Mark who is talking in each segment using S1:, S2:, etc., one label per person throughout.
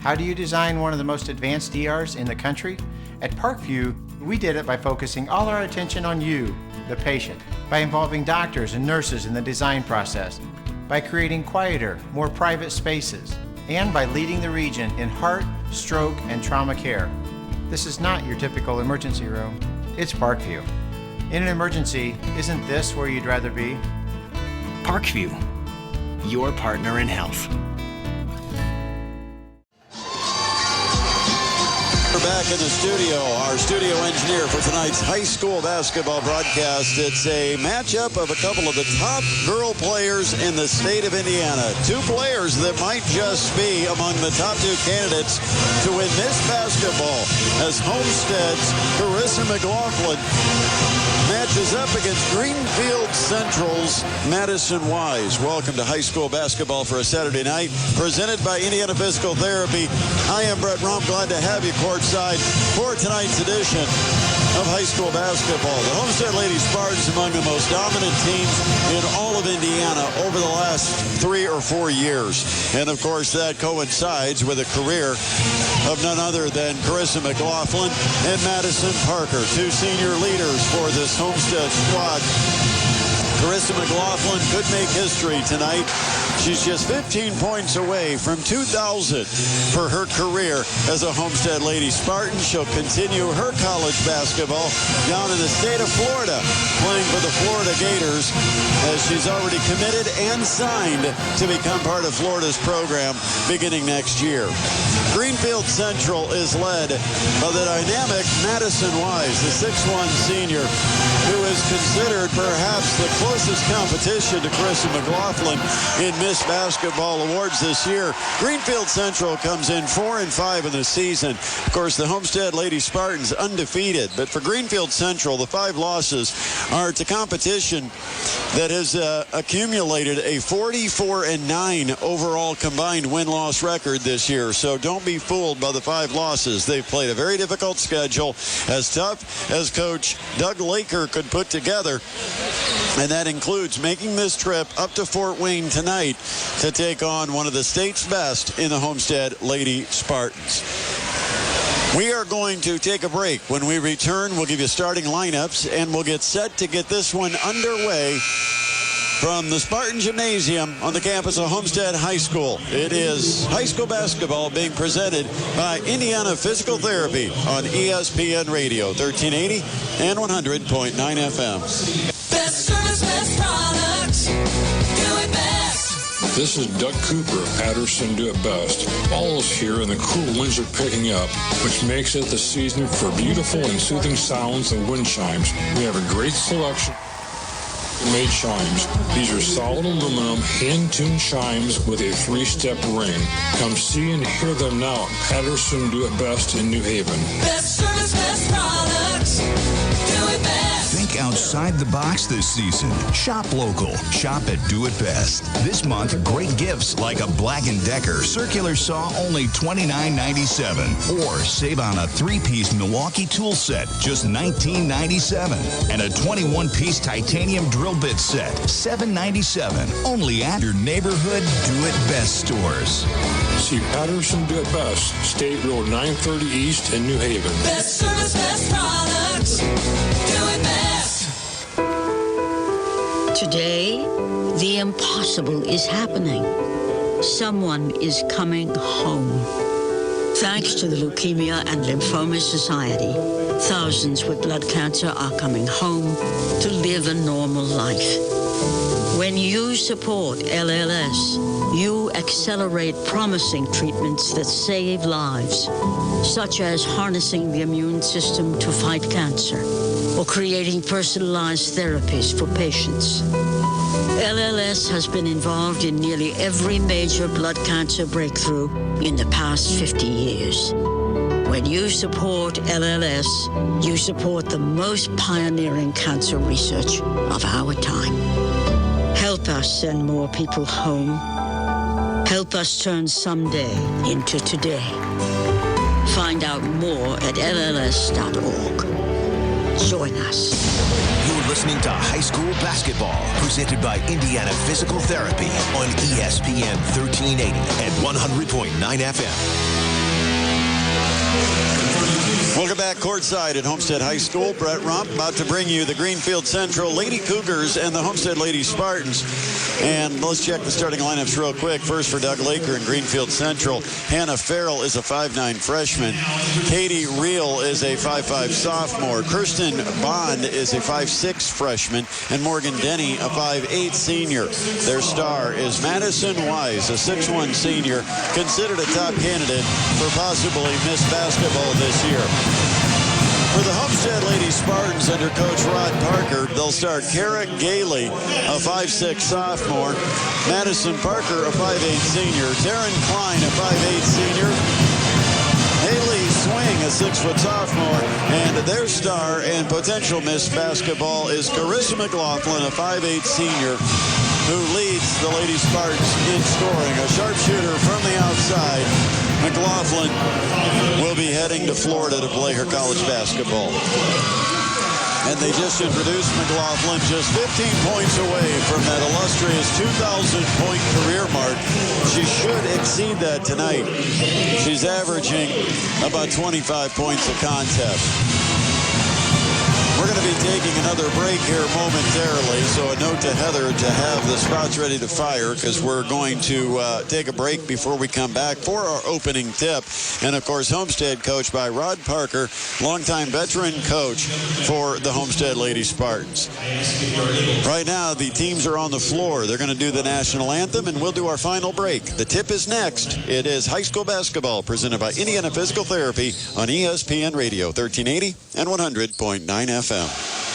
S1: How do you design one of the most advanced ERs in the country? At Parkview, we did it by focusing all our attention on you, the patient, by involving doctors and nurses in the design process, by creating quieter, more private spaces, and by leading the region in heart, stroke, and trauma care. This is not your typical emergency room. It's Parkview. In an emergency, isn't this where you'd rather be?
S2: Parkview, your partner in health.
S3: We're back in the studio. Our studio engineer for tonight's high school basketball broadcast. It's a matchup of a couple of the top girl players in the state of Indiana. Two players that might just be among the top two candidates to win this basketball as Homestead's Carissa McLaughlin matches up against Greenfield Central's Madison Wise. Welcome to high school basketball for a Saturday night, presented by Indiana Physical Therapy. I am Brett Rump, glad to have you courtside for tonight's edition of high school basketball. The Homestead Lady Spartans among the most dominant teams in all of Indiana over the last 3 or 4 years. And of course that coincides with a career of none other than Carissa McLaughlin and Madison Parker, two senior leaders for this Homestead squad. Carissa McLaughlin could make history tonight. She's just 15 points away from 2,000 for her career as a Homestead Lady Spartan. She'll continue her college basketball down in the state of Florida, playing for the Florida Gators, as she's already committed and signed to become part of Florida's program beginning next year. Greenfield Central is led by the dynamic Madison Wise, the 6'1 senior, who is considered perhaps the closest competition to Carissa McLaughlin in Miss Basketball Awards this year. Greenfield Central comes in 4-5 in the season. Of course, the Homestead Lady Spartans undefeated, but for Greenfield Central, the 5 losses are to competition that has accumulated a 44-9 overall combined win-loss record this year. So don't be fooled by the 5 losses. They've played a very difficult schedule, as tough as Coach Doug Laker could put together. And that includes making this trip up to Fort Wayne tonight to take on one of the state's best in the Homestead Lady Spartans. We are going to take a break. When we return, we'll give you starting lineups, and we'll get set to get this one underway from the Spartan Gymnasium on the campus of Homestead High School. It is high school basketball being presented by Indiana Physical Therapy on ESPN Radio, 1380 and 100.9 FM.
S4: Best service, best products. Do it best.
S5: This is Doug Cooper of Patterson Do It Best. Fall is here and the cool winds are picking up, which makes it the season for beautiful and soothing sounds and wind chimes. We have a great selection of made chimes. These are solid aluminum, hand-tuned chimes with a 3-step ring. Come see and hear them now at Patterson Do It Best in New Haven.
S4: Best service, best products. Do it best.
S6: Think outside the box this season. Shop local. Shop at Do It Best. This month, great gifts like a Black & Decker circular saw, only $29.97. Or save on a 3-piece Milwaukee tool set, just $19.97. And a 21-piece titanium drill bit set, $7.97. Only at your neighborhood Do It Best stores.
S5: See Patterson Do It Best, State Road 930 East in New Haven.
S4: Best service, best products. Do it best.
S7: Today, the impossible is happening. Someone is coming home. Thanks to the Leukemia and Lymphoma Society, thousands with blood cancer are coming home to live a normal life. When you support LLS, you accelerate promising treatments that save lives, such as harnessing the immune system to fight cancer or creating personalized therapies for patients. LLS has been involved in nearly every major blood cancer breakthrough in the past 50 years. When you support LLS, you support the most pioneering cancer research of our time. Help us send more people home. Help us turn someday into today. Find out more at lls.org. Join us.
S6: You're listening to High School Basketball, presented by Indiana Physical Therapy on ESPN 1380 and 100.9 FM.
S3: Welcome back courtside at Homestead High School. Brett Rump about to bring you the Greenfield Central Lady Cougars and the Homestead Lady Spartans. And let's check the starting lineups real quick. First for Doug Laker in Greenfield Central. Hannah Farrell is a 5'9 freshman. Katie Reel is a 5'5 sophomore. Kirsten Bond is a 5'6 freshman. And Morgan Denny, a 5'8 senior. Their star is Madison Wise, a 6'1 senior, considered a top candidate for possibly Miss Basketball this year. For the Homestead Lady Spartans under Coach Rod Parker, they'll start Kara Gailey, a 5'6 sophomore, Madison Parker, a 5'8 senior, Taryn Klein, a 5'8 senior, Haley Swing, a 6-foot sophomore, and their star and potential Miss Basketball is Carissa McLaughlin, a 5'8 senior, who leads the Lady Spartans in scoring. A sharpshooter from the outside. McLaughlin will be heading to Florida to play her college basketball. And they just introduced McLaughlin, just 15 points away from that illustrious 2,000-point career mark. She should exceed that tonight. She's averaging about 25 points a contest. We're going to be taking another break here momentarily, so a note to Heather to have the spots ready to fire, because we're going to take a break before we come back for our opening tip. And, of course, Homestead coached by Rod Parker, longtime veteran coach for the Homestead Lady Spartans. Right now, the teams are on the floor. They're going to do the national anthem, and we'll do our final break. The tip is next. It is high school basketball presented by Indiana Physical Therapy on ESPN Radio, 1380 and 100.9 FM.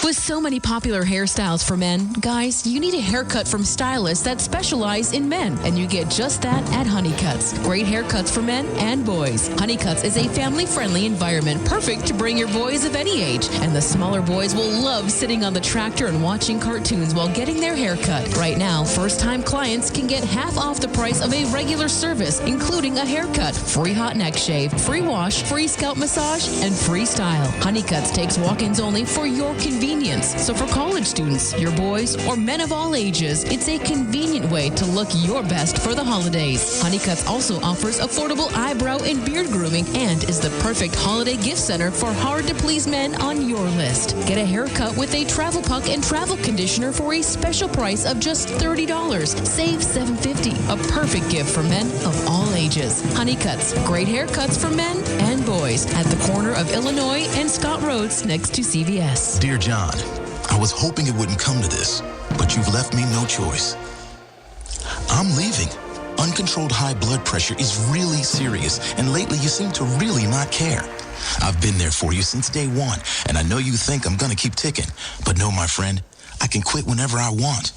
S8: With so many popular hairstyles for men, guys, you need a haircut from stylists that specialize in men, and you get just that at Honeycuts. Great haircuts for men and boys. Honeycuts is a family-friendly environment perfect to bring your boys of any age, and the smaller boys will love sitting on the tractor and watching cartoons while getting their haircut. Right now, first-time clients can get half off the price of a regular service, including a haircut, free hot neck shave, free wash, free scalp massage, and free style. Honeycuts takes walk-ins only for your convenience. So for college students, your boys, or men of all ages, it's a convenient way to look your best for the holidays. Honeycuts also offers affordable eyebrow and beard grooming and is the perfect holiday gift center for hard-to-please men on your list. Get a haircut with a travel puck and travel conditioner for a special price of just $30. Save $7.50. A perfect gift for men of all ages. Honeycuts, great haircuts for men and boys at the corner of Illinois and Scott Roads next to CVS.
S9: Dear John, I was hoping it wouldn't come to this, but you've left me no choice. I'm leaving. Uncontrolled high blood pressure is really serious, and lately you seem to really not care. I've been there for you since day one, and I know you think I'm gonna keep ticking, but no, my friend, I can quit whenever I want.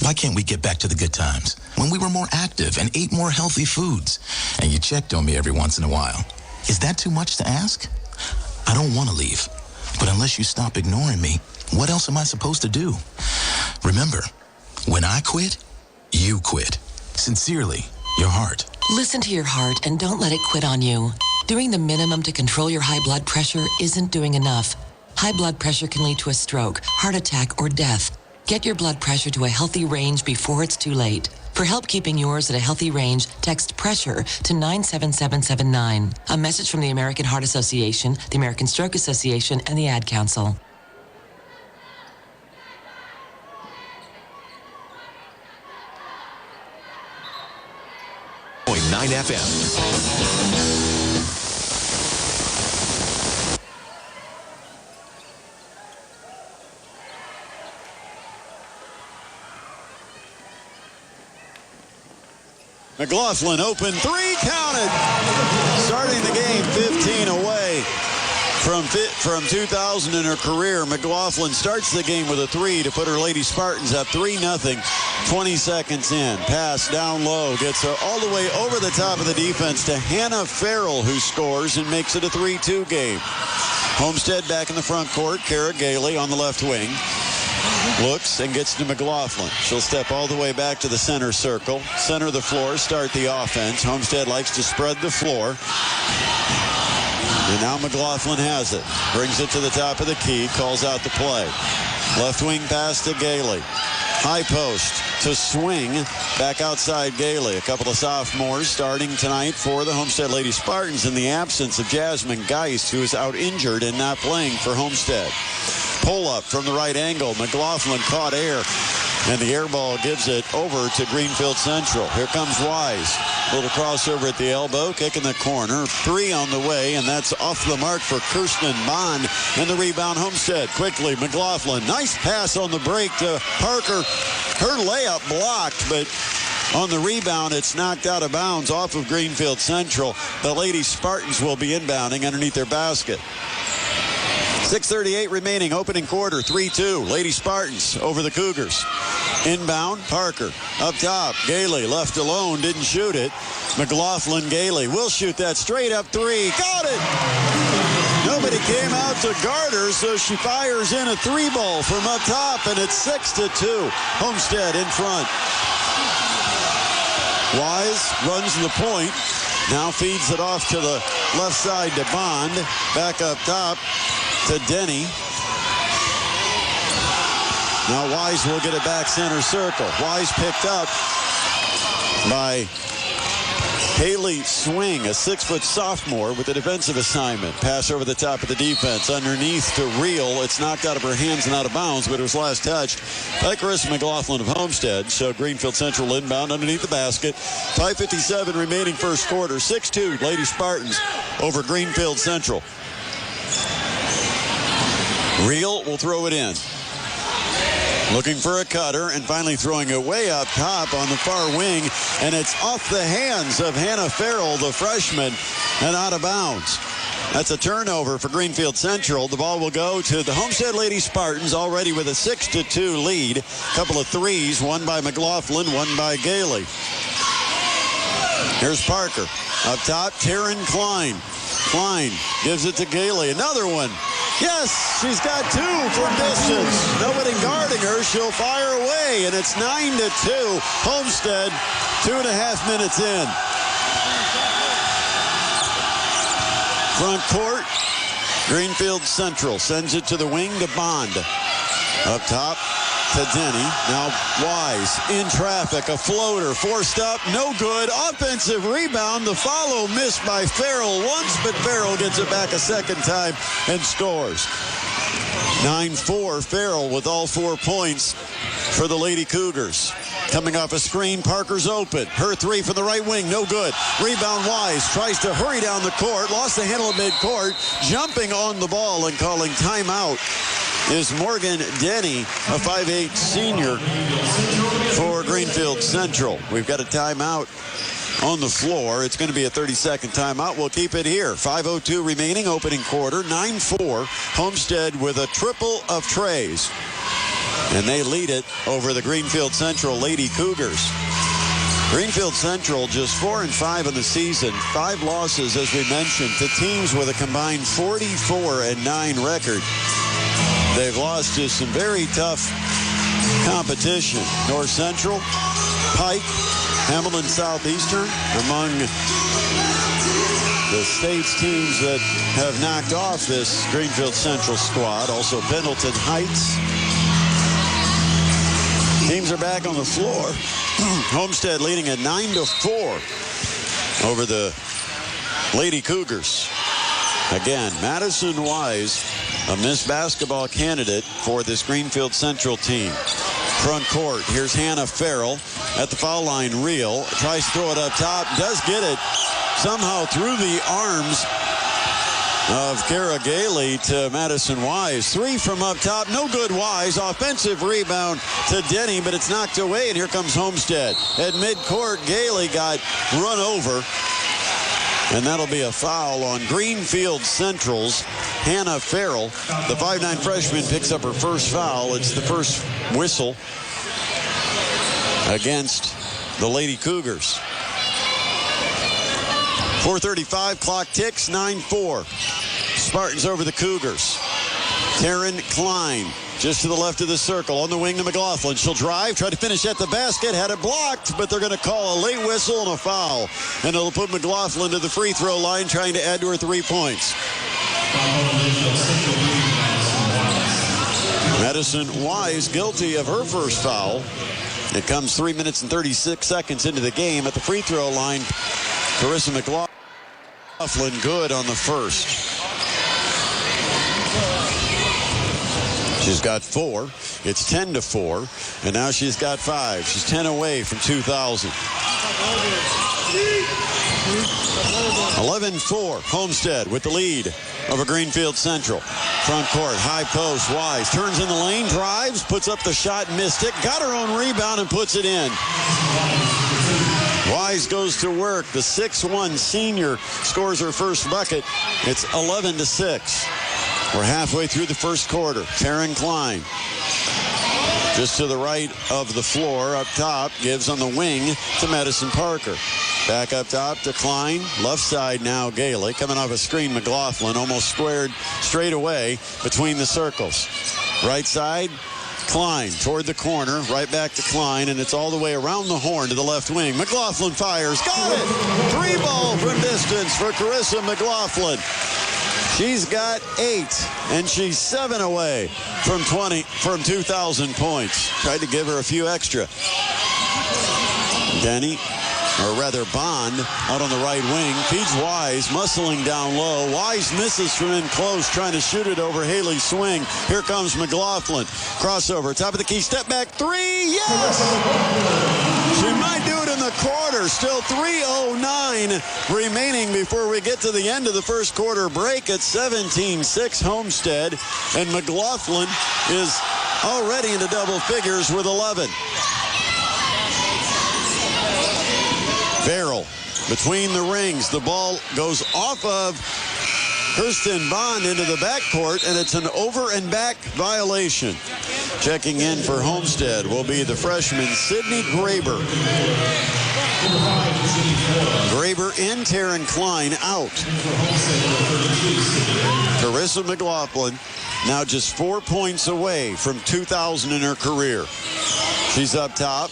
S9: Why can't we get back to the good times, when we were more active and ate more healthy foods, and you checked on me every once in a while? Is that too much to ask? I don't want to leave. But unless you stop ignoring me, what else am I supposed to do? Remember, when I quit, you quit. Sincerely, your heart.
S10: Listen to your heart and don't let it quit on you. Doing the minimum to control your high blood pressure isn't doing enough. High blood pressure can lead to a stroke, heart attack, or death. Get your blood pressure to a healthy range before it's too late. For help keeping yours at a healthy range, text PRESSURE to 97779. A message from the American Heart Association, the American Stroke Association, and the Ad Council.
S2: 9 FM.
S3: McLaughlin open three, counted. Starting the game 15 away from 2000 in her career. McLaughlin starts the game with a three to put her Lady Spartans up 3-0, 20 seconds in. Pass down low, gets her all the way over the top of the defense to Hannah Farrell, who scores and makes it a 3-2 game. Homestead back in the front court. Kara Gailey on the left wing. Looks and gets to McLaughlin. She'll step all the way back to the center circle. Center of the floor, start the offense. Homestead likes to spread the floor. And now McLaughlin has it. Brings it to the top of the key. Calls out the play. Left wing pass to Gailey. High post to swing back outside Gailey. A couple of sophomores starting tonight for the Homestead Lady Spartans in the absence of Jasmine Geist, who is out injured and not playing for Homestead. Pull up from the right angle. McLaughlin caught air, and the air ball gives it over to Greenfield Central. Here comes Wise. A little crossover at the elbow, kick in the corner. 3 on the way, and that's off the mark for Kirsten Bond. And the rebound, Homestead. Quickly, McLaughlin. Nice pass on the break to Parker. Her layup blocked, but on the rebound, it's knocked out of bounds off of Greenfield Central. The Lady Spartans will be inbounding underneath their basket. 6:38 remaining, opening quarter, 3-2. Lady Spartans over the Cougars. Inbound, Parker. Up top, Gailey left alone, didn't shoot it. McLaughlin, Gailey will shoot that straight up 3. Got it! Nobody came out to guard her, so she fires in a 3-ball from up top, and it's 6-2. Homestead in front. Wise runs the point. Now feeds it off to the left side to Bond. Back up top to Denny. Now Wise will get it back center circle. Wise picked up by Haley Swing, a 6-foot sophomore with a defensive assignment. Pass over the top of the defense. Underneath to Reel. It's knocked out of her hands and out of bounds, but it was last touched by Carissa McLaughlin of Homestead. So Greenfield Central inbound underneath the basket. 5:57 remaining first quarter. 6-2 Lady Spartans over Greenfield Central. Reel will throw it in. Looking for a cutter and finally throwing it way up top on the far wing, and it's off the hands of Hannah Farrell, the freshman, and out of bounds. That's a turnover for Greenfield Central. The ball will go to the Homestead Lady Spartans, already with a 6-2 lead. A couple of threes, one by McLaughlin, one by Gailey. Here's Parker. Up top, Taryn Klein. Klein gives it to Gailey. Another one. Yes, she's got 2 from distance. Nobody guarding her. She'll fire away, and it's 9-2. Homestead, 2.5 minutes in. Front court, Greenfield Central sends it to the wing to Bond. Up top to Denny. Now Wise in traffic. A floater forced up. No good. Offensive rebound. The follow missed by Farrell once, but Farrell gets it back a second time and scores. 9-4. Farrell with all 4 points for the Lady Cougars. Coming off a screen, Parker's open. Her 3 from the right wing, no good. Rebound Wise, tries to hurry down the court. Lost the handle at midcourt. Jumping on the ball and calling timeout is Morgan Denny, a 5'8 senior for Greenfield Central. We've got a timeout on the floor. It's going to be a 30-second timeout. We'll keep it here. 5:02 remaining, opening quarter. 9-4. Homestead with a triple of trays. And they lead it over the Greenfield Central Lady Cougars. Greenfield Central just 4-5 in the season. 5 losses, as we mentioned, to teams with a combined 44-9 record. They've lost to some very tough competition. North Central, Pike, Hamilton Southeastern, among the state's teams that have knocked off this Greenfield Central squad. Also Pendleton Heights. Teams are back on the floor. Homestead leading at 9-4 over the Lady Cougars. Again, Madison Wise, a Miss Basketball candidate for this Greenfield Central team. Front court, here's Hannah Farrell at the foul line. Reel tries to throw it up top, does get it somehow through the arms of Kara Gailey to Madison Wise. 3 from up top, no good. Wise. Offensive rebound to Denny, but it's knocked away, and here comes Homestead. At midcourt, Gailey got run over, and that'll be a foul on Greenfield Central's Hannah Farrell. The 5'9 freshman picks up her first foul. It's the first whistle against the Lady Cougars. 4:35, clock ticks, 9-4. Spartans over the Cougars. Taryn Klein just to the left of the circle on the wing to McLaughlin. She'll drive, try to finish at the basket, had it blocked, but they're going to call a late whistle and a foul. And it'll put McLaughlin to the free throw line, trying to add to her 3 points. Madison Wise guilty of her first foul. It comes 3 minutes and 36 seconds into the game. At the free throw line, Carissa McLaughlin good on the first. She's got 4. It's 10-4, and now she's got 5. She's 10 away from 2,000. 11-4, Homestead with the lead over Greenfield Central. Front court, high post, Wise turns in the lane, drives, puts up the shot, missed it, got her own rebound and puts it in. Wise goes to work. The 6'1 senior scores her first bucket. It's 11-6. We're halfway through the first quarter. Taryn Klein just to the right of the floor up top, gives on the wing to Madison Parker. Back up top to Klein. Left side now Gailey. Coming off a screen, McLaughlin almost squared straight away between the circles. Right side, Klein toward the corner. Right back to Klein, and it's all the way around the horn to the left wing. McLaughlin fires. Got it! 3-ball from distance for Carissa McLaughlin. She's got 8, and she's 7 away from 2,000 points. Tried to give her a few extra. Denny, or rather Bond, out on the right wing. Feeds Wise, muscling down low. Wise misses from in close, trying to shoot it over Haley Swing. Here comes McLaughlin. Crossover, top of the key, step back, 3, yes! She might do it in the quarter. Still 3:09 remaining before we get to the end of the first quarter break at 17-6 Homestead. And McLaughlin is already into double figures with 11. Farrell between the rings. The ball goes off of Kirsten Bond into the backcourt, and it's an over and back violation. Checking in for Homestead will be the freshman Sydney Graber. Graber in, Taryn Klein out. Carissa McLaughlin now just 4 points away from 2,000 in her career. She's up top.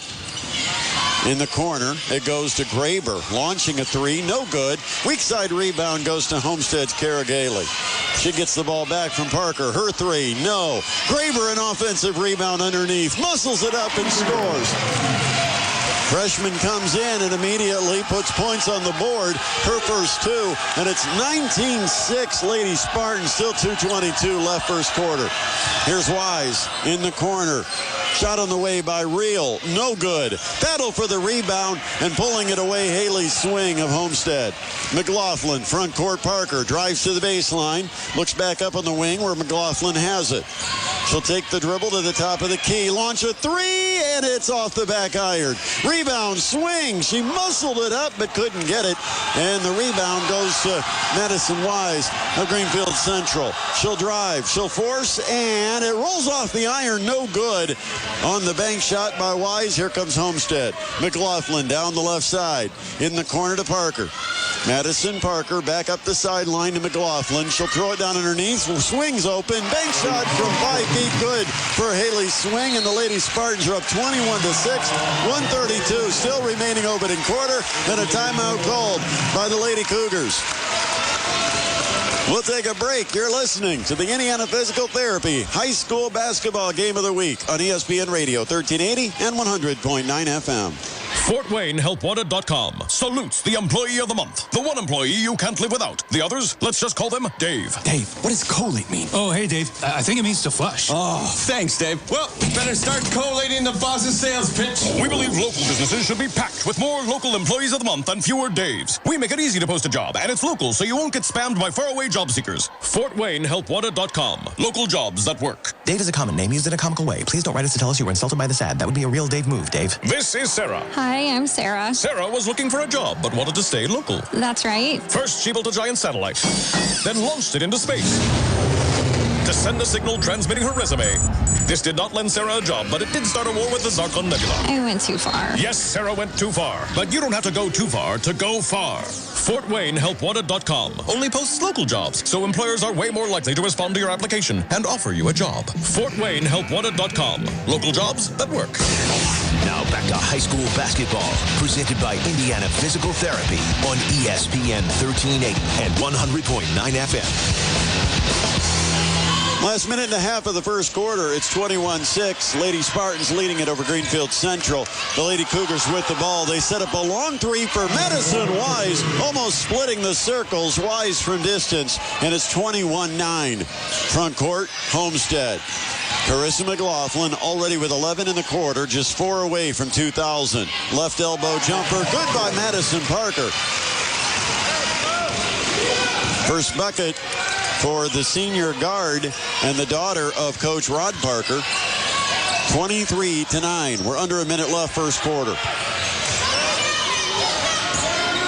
S3: In the corner, it goes to Graber, launching a 3, no good. Weak side rebound goes to Homestead's Cara Gailey. She gets the ball back from Parker. Her 3, no. Graber, an offensive rebound underneath, muscles it up and scores. Freshman comes in and immediately puts points on the board. Her first 2, and it's 19-6 Lady Spartans. Still 2:22 left first quarter. Here's Wise in the corner. Shot on the way by Reel. No good. Battle for the rebound and pulling it away, Haley Swing of Homestead. McLaughlin, front court Parker, drives to the baseline. Looks back up on the wing where McLaughlin has it. She'll take the dribble to the top of the key. Launch a 3, and it's off the back iron. Rebound, Swing. She muscled it up but couldn't get it. And the rebound goes to Madison Wise of Greenfield Central. She'll drive. She'll force, and it rolls off the iron. No good. On the bank shot by Wise, here comes Homestead. McLaughlin down the left side. In the corner to Parker. Madison Parker back up the sideline to McLaughlin. She'll throw it down underneath. Swings open. Bank shot from 5 feet. Good for Haley Swing. And the Lady Spartans are up 21-6. 132 still remaining opening quarter. And a timeout called by the Lady Cougars. We'll take a break. You're listening to the Indiana Physical Therapy High School Basketball Game of the Week on ESPN Radio 1380 and 100.9 FM.
S11: FortWayneHelpWanted.com salutes the employee of the month. The one employee you can't live without. The others, let's just call them Dave.
S2: Dave, what does collate mean?
S12: Oh, hey, Dave. I think it means to flush.
S2: Oh, thanks, Dave. Well, better start collating the boss's sales pitch.
S11: We believe local businesses should be packed with more local employees of the month and fewer Daves. We make it easy to post a job, and it's local, so you won't get spammed by faraway job seekers. FortWayneHelpWanted.com. Local jobs that work.
S13: Dave is a common name used in a comical way. Please don't write us to tell us you were insulted by this ad. That would be a real Dave move, Dave.
S11: This is Sarah.
S14: Hi, I'm Sarah.
S11: Sarah was looking for a job, but wanted to stay local.
S14: That's right.
S11: First, she built a giant satellite, then launched it into space to send a signal transmitting her resume. This did not lend Sarah a job, but it did start a war with the Zarkon Nebula.
S14: I went too far.
S11: Yes, Sarah went too far, but you don't have to go too far to go far. FortWayneHelpWanted.com only posts local jobs, so employers are way more likely to respond to your application and offer you a job. FortWayneHelpWanted.com. Local jobs that work.
S6: Now back to high school basketball, presented by Indiana Physical Therapy on ESPN 1380 and 100.9 FM.
S3: Last minute and a half of the first quarter. It's 21-6. Lady Spartans leading it over Greenfield Central. The Lady Cougars with the ball. They set up a long three for Madison Wise, almost splitting the circles. Wise from distance, and it's 21-9. Front court, Homestead. Carissa McLaughlin already with 11 in the quarter, just 4 away from 2,000. Left elbow jumper, good by Madison Parker. First bucket for the senior guard and the daughter of Coach Rod Parker. 23-9. We're under a minute left first quarter.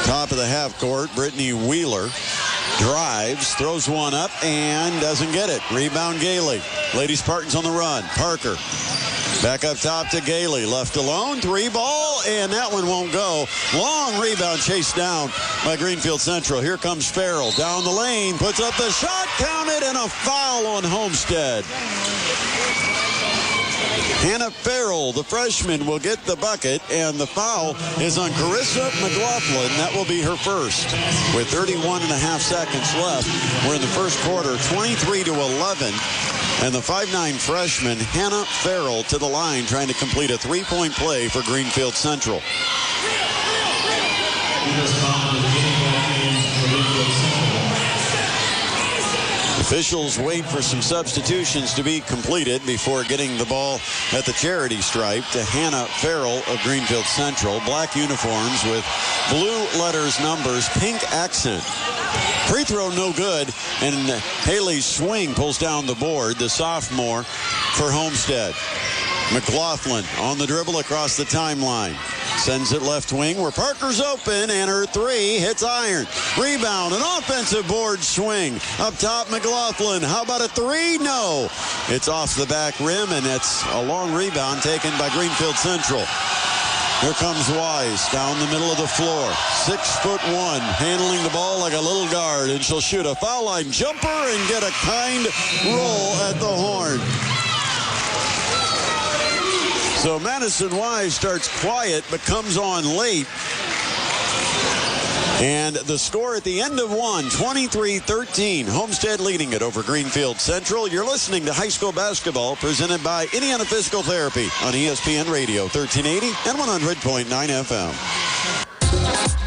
S3: Top of the half court, Brittany Wheeler drives, throws one up, and doesn't get it. Rebound Gailey. Lady Spartans on the run. Parker back up top to Gailey. Left alone. 3-ball, and that one won't go. Long rebound chased down by Greenfield Central. Here comes Farrell down the lane. Puts up the shot. Counted, and a foul on Homestead. Hannah Farrell, the freshman, will get the bucket, and the foul is on Carissa McLaughlin. That will be her first. With 31 and a half seconds left, we're in the first quarter, 23-11. And the 5'9 freshman, Hannah Farrell, to the line, trying to complete a three-point play for Greenfield Central. Officials wait for some substitutions to be completed before getting the ball at the charity stripe to Hannah Farrell of Greenfield Central. Black uniforms with blue letters, numbers, pink accent. Free throw no good, and Haley Swing pulls down the board, the sophomore for Homestead. McLaughlin on the dribble across the timeline. Sends it left wing where Parker's open, and her three hits iron. Rebound, an offensive board swing. Up top, McLaughlin. How about a three? No. It's off the back rim, and it's a long rebound taken by Greenfield Central. Here comes Wise down the middle of the floor. 6'1", handling the ball like a little guard, and she'll shoot a foul line jumper and get a kind roll at the horn. So Madison Wise starts quiet but comes on late. And the score at the end of one, 23-13. Homestead leading it over Greenfield Central. You're listening to high school basketball presented by Indiana Physical Therapy on ESPN Radio 1380 and 100.9 FM.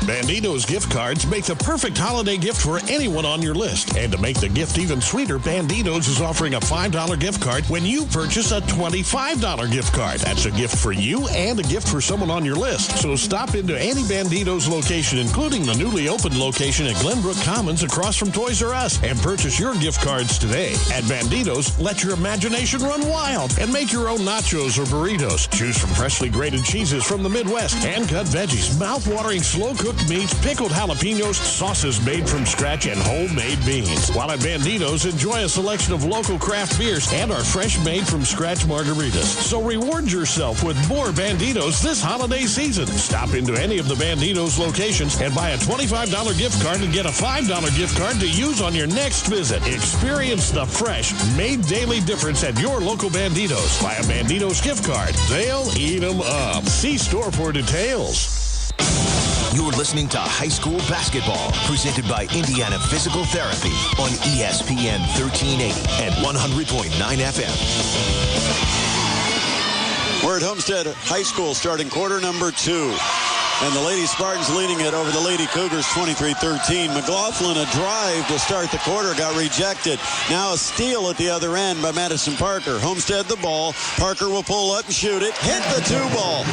S15: Banditos gift cards make the perfect holiday gift for anyone on your list. And to make the gift even sweeter, Banditos is offering a $5 gift card when you purchase a $25 gift card. That's a gift for you and a gift for someone on your list. So stop into any Banditos location, including the newly opened location at Glenbrook Commons across from Toys R Us, and purchase your gift cards today. At Banditos, let your imagination run wild and make your own nachos or burritos. Choose from freshly grated cheeses from the Midwest, hand-cut veggies, mouth-watering slow-cooked meats, pickled jalapenos, sauces made from scratch, and homemade beans. While at Banditos, enjoy a selection of local craft beers and our fresh made from scratch margaritas. So reward yourself with more Banditos this holiday season. Stop into any of the Banditos locations and buy a $25 gift card and get a $5 gift card to use on your next visit. Experience the fresh, made daily difference at your local Banditos. Buy a Banditos gift card. They'll eat them up. See store for details.
S6: You're listening to High School Basketball, presented by Indiana Physical Therapy on ESPN 1380 and 100.9 FM.
S3: We're at Homestead High School starting quarter number 2. And the Lady Spartans leading it over the Lady Cougars 23-13. McLaughlin, a drive to start the quarter, got rejected. Now a steal at the other end by Madison Parker. Homestead the ball. Parker will pull up and shoot it. Hit the 2-ball.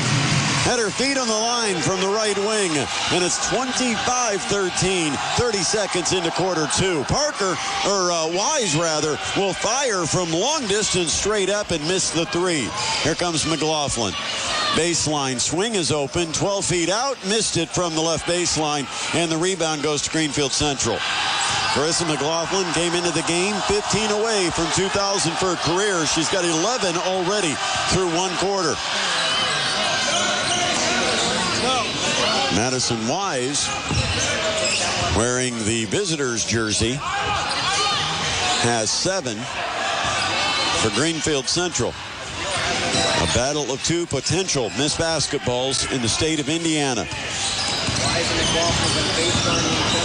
S3: Had her feet on the line from the right wing, and it's 25-13, 30 seconds into quarter 2. Wise will fire from long distance straight up and miss the 3. Here comes McLaughlin. Baseline swing is open, 12 feet out, missed it from the left baseline, and the rebound goes to Greenfield Central. Carissa McLaughlin came into the game 15 away from 2,000 for her career. She's got 11 already through one quarter. Madison Wise, wearing the visitors jersey, has 7 for Greenfield Central. A battle of 2 potential missed basketballs in the state of Indiana.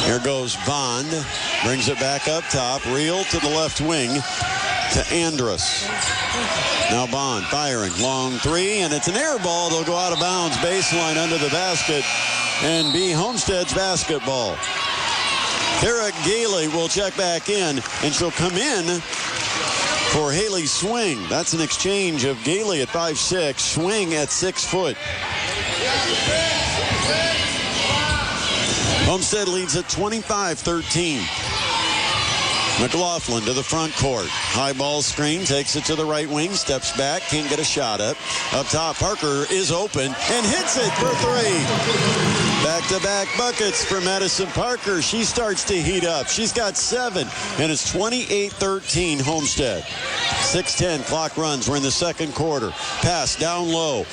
S3: Here goes Bond, brings it back up top, Reel to the left wing. to Andrus. Now Bond firing. Long three, and it's an air ball. They'll go out of bounds. Baseline under the basket and be Homestead's basketball. Kara Gailey will check back in, and she'll come in for Haley Swing. That's an exchange of Gailey at 5'6", Swing at 6 foot. Homestead leads at 25-13. McLaughlin to the front court. High ball screen, takes it to the right wing, steps back, can't get a shot up. Up top, Parker is open and hits it for three. Back-to-back buckets for Madison Parker. She starts to heat up. She's got 7, and it's 28-13 Homestead. 6:10 clock runs. We're in the second quarter. Pass down low.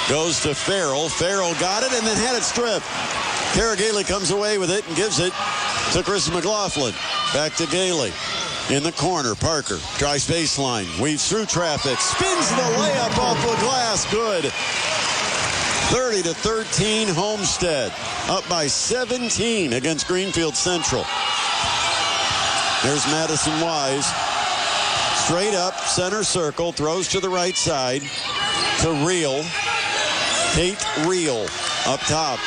S3: Goes to Farrell. Farrell got it and then had it stripped. Kara Gailey comes away with it and gives it to Chris McLaughlin. Back to Gailey. In the corner, Parker tries baseline, weaves through traffic, spins the layup off the glass. Good. 30-13 Homestead. Up by 17 against Greenfield Central. There's Madison Wise. Straight up, center circle, throws to the right side to Reel. Kate Reel up top,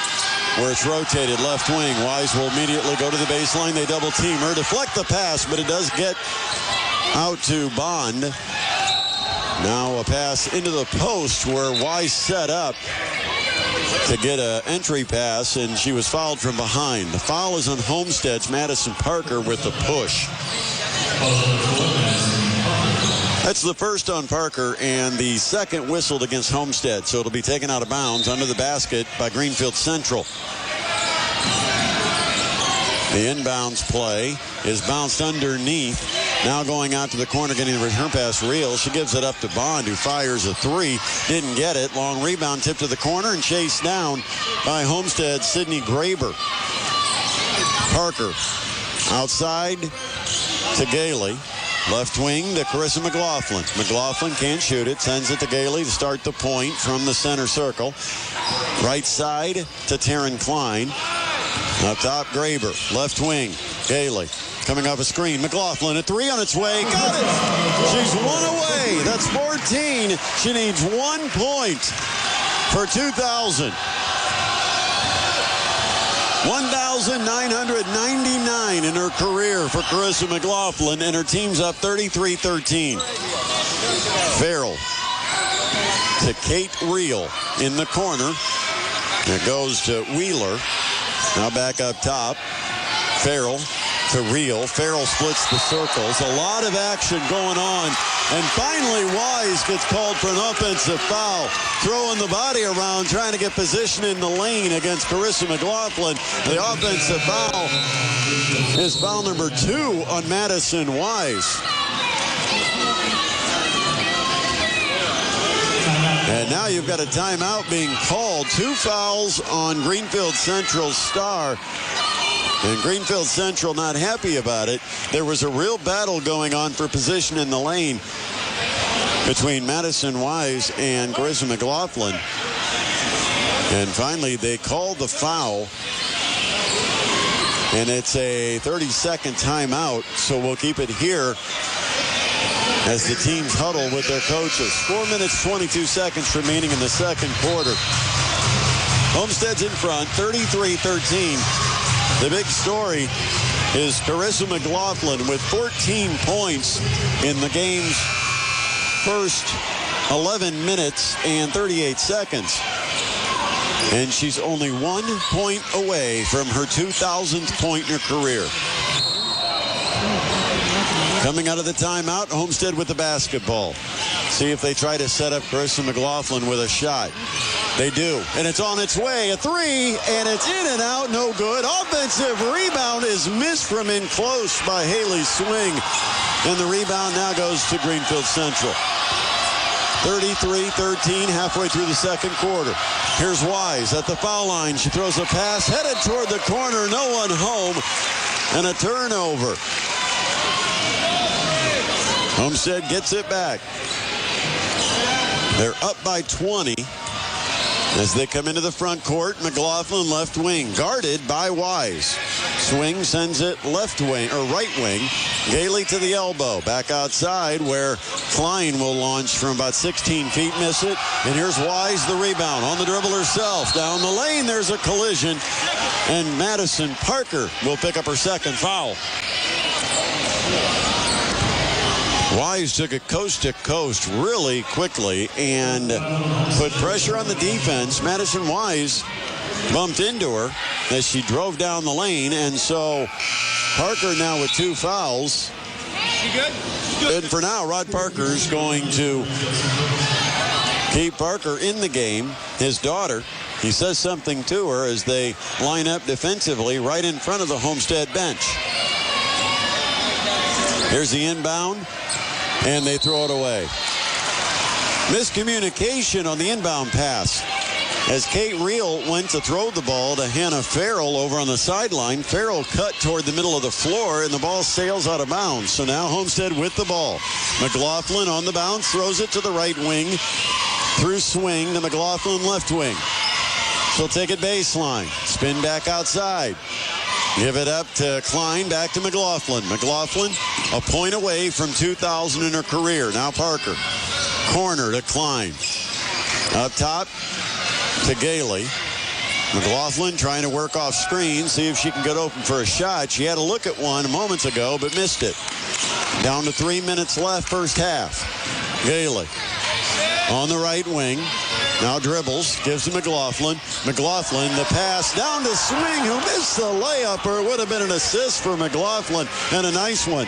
S3: where it's rotated left wing. Wise will immediately go to the baseline. They double team her, deflect the pass, but it does get out to Bond. Now a pass into the post where Wise set up to get an entry pass, and she was fouled from behind. The foul is on Homestead's Madison Parker with the push. That's the first on Parker and the second whistled against Homestead. So it'll be taken out of bounds under the basket by Greenfield Central. The inbounds play is bounced underneath. Now going out to the corner, getting the return pass. Reel. She gives it up to Bond, who fires a three. Didn't get it. Long rebound, tipped to the corner and chased down by Homestead's Sydney Graber. Parker outside to Gailey. Left wing to Carissa McLaughlin. McLaughlin can't shoot it. Sends it to Gailey to start the point from the center circle. Right side to Taryn Klein. Up top, Graber. Left wing, Gailey. Coming off a screen. McLaughlin, a three on its way. Got it! She's 1 away. That's 14. She needs 1 point for 2,000. 1,999 in her career for Carissa McLaughlin, and her team's up 33-13. Farrell to Kate Reel in the corner. It goes to Wheeler. Now back up top. Farrell to Reel. Farrell splits the circles. A lot of action going on. And finally, Wise gets called for an offensive foul. Throwing the body around, trying to get position in the lane against Carissa McLaughlin. The offensive foul is foul number 2 on Madison Wise. And now you've got a timeout being called. 2 fouls on Greenfield Central's star. And Greenfield Central not happy about it. There was a real battle going on for position in the lane between Madison Wise and Carissa McLaughlin. And finally, they called the foul. And it's a 30-second timeout, so we'll keep it here as the teams huddle with their coaches. 4 minutes, 22 seconds remaining in the second quarter. Homestead's in front, 33-13. The big story is Carissa McLaughlin with 14 points in the game's first 11 minutes and 38 seconds. And she's only 1 point away from her 2,000th point in her career. Coming out of the timeout, Homestead with the basketball. See if they try to set up Carissa McLaughlin with a shot. They do, and it's on its way. A three, and it's in and out, no good. Offensive rebound is missed from in close by Haley Swing. And the rebound now goes to Greenfield Central. 33-13, halfway through the second quarter. Here's Wise at the foul line. She throws a pass, headed toward the corner, no one home, and a turnover. Homestead gets it back. They're up by 20. As they come into the front court, McLaughlin left wing, guarded by Wise. Swing sends it left wing, or right wing. Gailey to the elbow. Back outside where Klein will launch from about 16 feet, miss it. And here's Wise, the rebound. On the dribble herself. Down the lane, there's a collision. And Madison Parker will pick up her second foul. Wise took it coast to coast really quickly and put pressure on the defense. Madison Wise bumped into her as she drove down the lane, and so Parker now with 2 fouls.
S2: You good?
S3: And for now, Rod Parker's going to keep Parker in the game. His daughter, he says something to her as they line up defensively right in front of the Homestead bench. Here's the inbound, and they throw it away. Miscommunication on the inbound pass. As Kate Reel went to throw the ball to Hannah Farrell over on the sideline, Farrell cut toward the middle of the floor, and the ball sails out of bounds. So now Homestead with the ball. McLaughlin on the bounce, throws it to the right wing. Through swing to McLaughlin left wing. She'll take it baseline. Spin back outside. Give it up to Klein, back to McLaughlin. McLaughlin a point away from 2,000 in her career. Now Parker. Corner to Klein. Up top to Gailey. McLaughlin trying to work off screen, see if she can get open for a shot. She had a look at one moments ago, but missed it. Down to 3 minutes left, first half. Gailey on the right wing. Now dribbles, gives to McLaughlin. McLaughlin, the pass down to Swing, who missed the layup, or it would have been an assist for McLaughlin, and a nice one.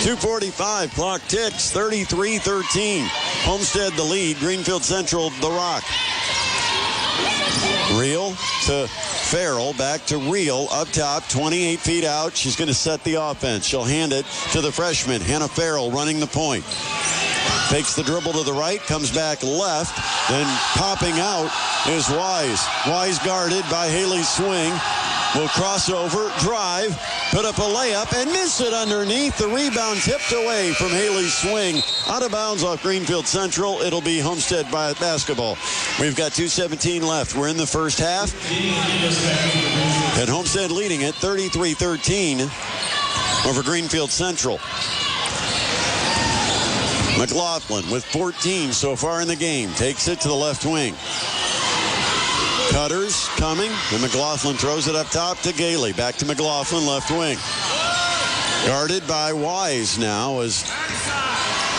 S3: 2:45, clock ticks, 33-13. Homestead the lead, Greenfield Central the rock. Reel to Farrell, back to Reel, up top, 28 feet out. She's going to set the offense. She'll hand it to the freshman, Hannah Farrell, running the point. Takes the dribble to the right, comes back left, then popping out is Wise. Wise guarded by Haley Swing. Will cross over, drive, put up a layup, and miss it underneath. The rebound tipped away from Haley Swing. Out of bounds off Greenfield Central. It'll be Homestead by basketball. We've got 2:17 left. We're in the first half. And Homestead leading it 33-13 over Greenfield Central. McLaughlin with 14 so far in the game. Takes it to the left wing. Cutters coming, and McLaughlin throws it up top to Gailey. Back to McLaughlin, left wing. Guarded by Wise now as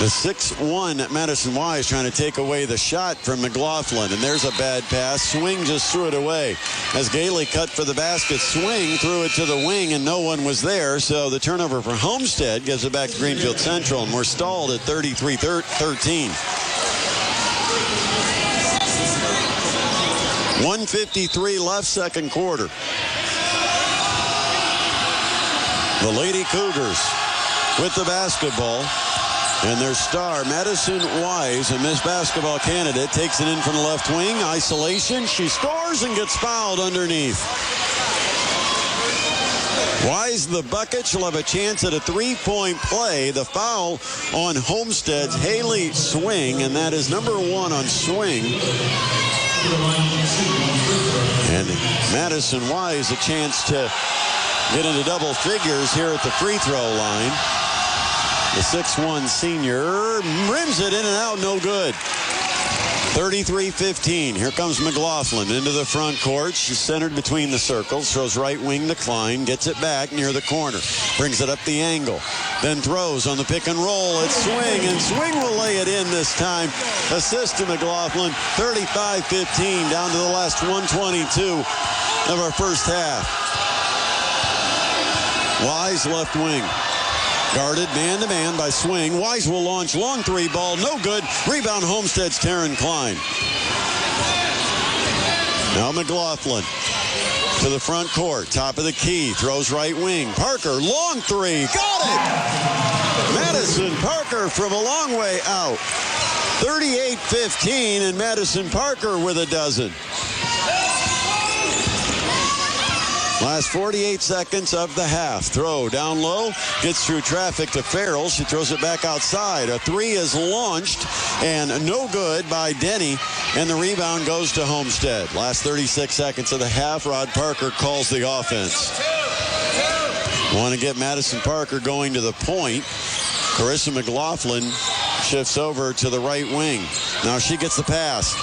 S3: the 6'1" Madison Wise trying to take away the shot from McLaughlin. And there's a bad pass. Swing just threw it away. As Gailey cut for the basket, Swing threw it to the wing, and no one was there. So the turnover for Homestead gives it back to Greenfield Central, and we're stalled at 33-13. 1:53 left, second quarter. The Lady Cougars with the basketball. And their star, Madison Wise, a Miss Basketball candidate, takes it in from the left wing. Isolation. She scores and gets fouled underneath. Wise the bucket. She'll have a chance at a three-point play. The foul on Homestead's Haley Swing, and that is number 1 on Swing. And Madison Wise a chance to get into double figures here at the free throw line. The 6'1" senior rims it in and out, no good. 33-15. Here comes McLaughlin into the front court. She's centered between the circles. Throws right wing to Klein. Gets it back near the corner. Brings it up the angle. Then throws on the pick and roll. It's Swing, and Swing will lay it in this time. Assist to McLaughlin. 35-15. Down to the last 122 of our first half. Wise left wing. Guarded man-to-man by Swing. Wise will launch long three ball. No good. Rebound Homestead's Taryn Klein. Now McLaughlin to the front court. Top of the key. Throws right wing. Parker, long three. Got it! Madison Parker from a long way out. 38-15, and Madison Parker with a dozen. Last 48 seconds of the half. Throw down low, gets through traffic to Farrell. She throws it back outside. A three is launched and no good by Denny, and the rebound goes to Homestead. Last 36 seconds of the half. Rod Parker calls the offense. Want to get Madison Parker going to the point. Carissa McLaughlin shifts over to the right wing. Now she gets the pass.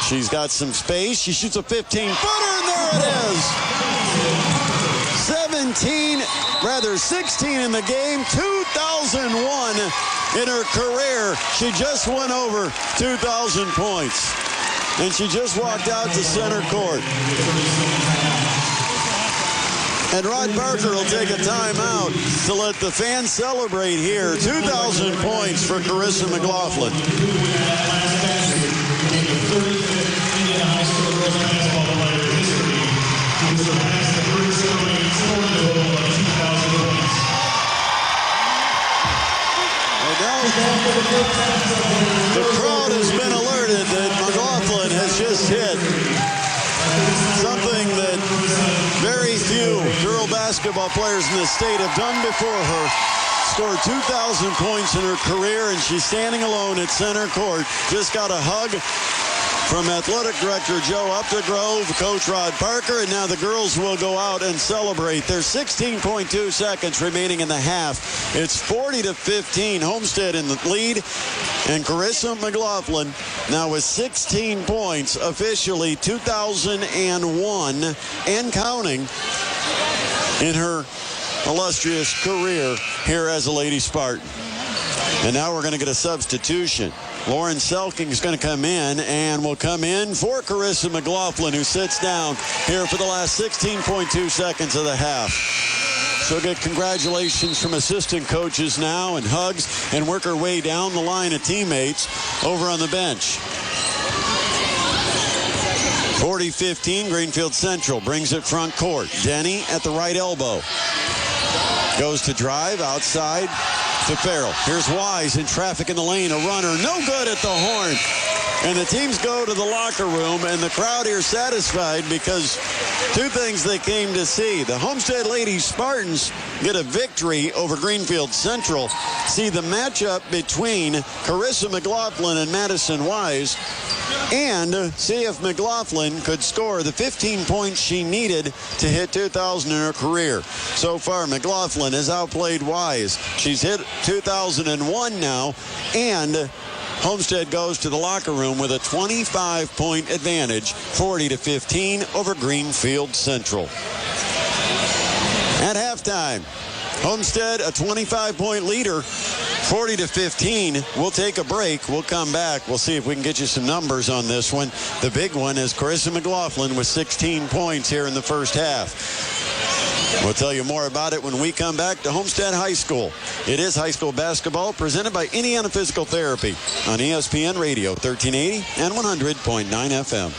S3: She's got some space. She shoots a 15-footer, and there it is. 16 in the game. 2001 in her career. She just went over 2,000 points. And she just walked out to center court. And Rod Parker will take a timeout to let the fans celebrate here. 2,000 points for Carissa McLaughlin. And now the crowd has been alerted that McLaughlin has just hit something that very few girl basketball players in the state have done before her. Scored 2,000 points in her career, and she's standing alone at center court. Just got a hug from Athletic Director Joe Updegrove, Coach Rod Parker, and now the girls will go out and celebrate. There's 16.2 seconds remaining in the half. It's 40-15. Homestead in the lead, and Carissa McLaughlin now with 16 points, officially 2001 and counting in her illustrious career here as a Lady Spartan. And now we're going to get a substitution. Lauren Selking is going to come in, and will come in for Carissa McLaughlin, who sits down here for the last 16.2 seconds of the half. So good congratulations from assistant coaches now, and hugs, and work her way down the line of teammates over on the bench. 40-15, Greenfield Central brings it front court. Denny at the right elbow. Goes to drive outside to Farrell. Here's Wise in traffic in the lane. A runner, no good at the horn. And the teams go to the locker room, and the crowd here satisfied because two things they came to see. The Homestead Lady Spartans get a victory over Greenfield Central. See the matchup between Carissa McLaughlin and Madison Wise, and see if McLaughlin could score the 15 points she needed to hit 2,000 in her career. So far, McLaughlin has outplayed Wise. She's hit 2001 now, and Homestead goes to the locker room with a 25-point advantage, 40-15 over Greenfield Central. At halftime, Homestead a 25-point leader, 40-15. We'll take a break. We'll come back. We'll see if we can get you some numbers on this one. The big one is Carissa McLaughlin with 16 points here in the first half. We'll tell you more about it when we come back to Homestead High School. It is high school basketball presented by Indiana Physical Therapy on ESPN Radio 1380 and 100.9 FM.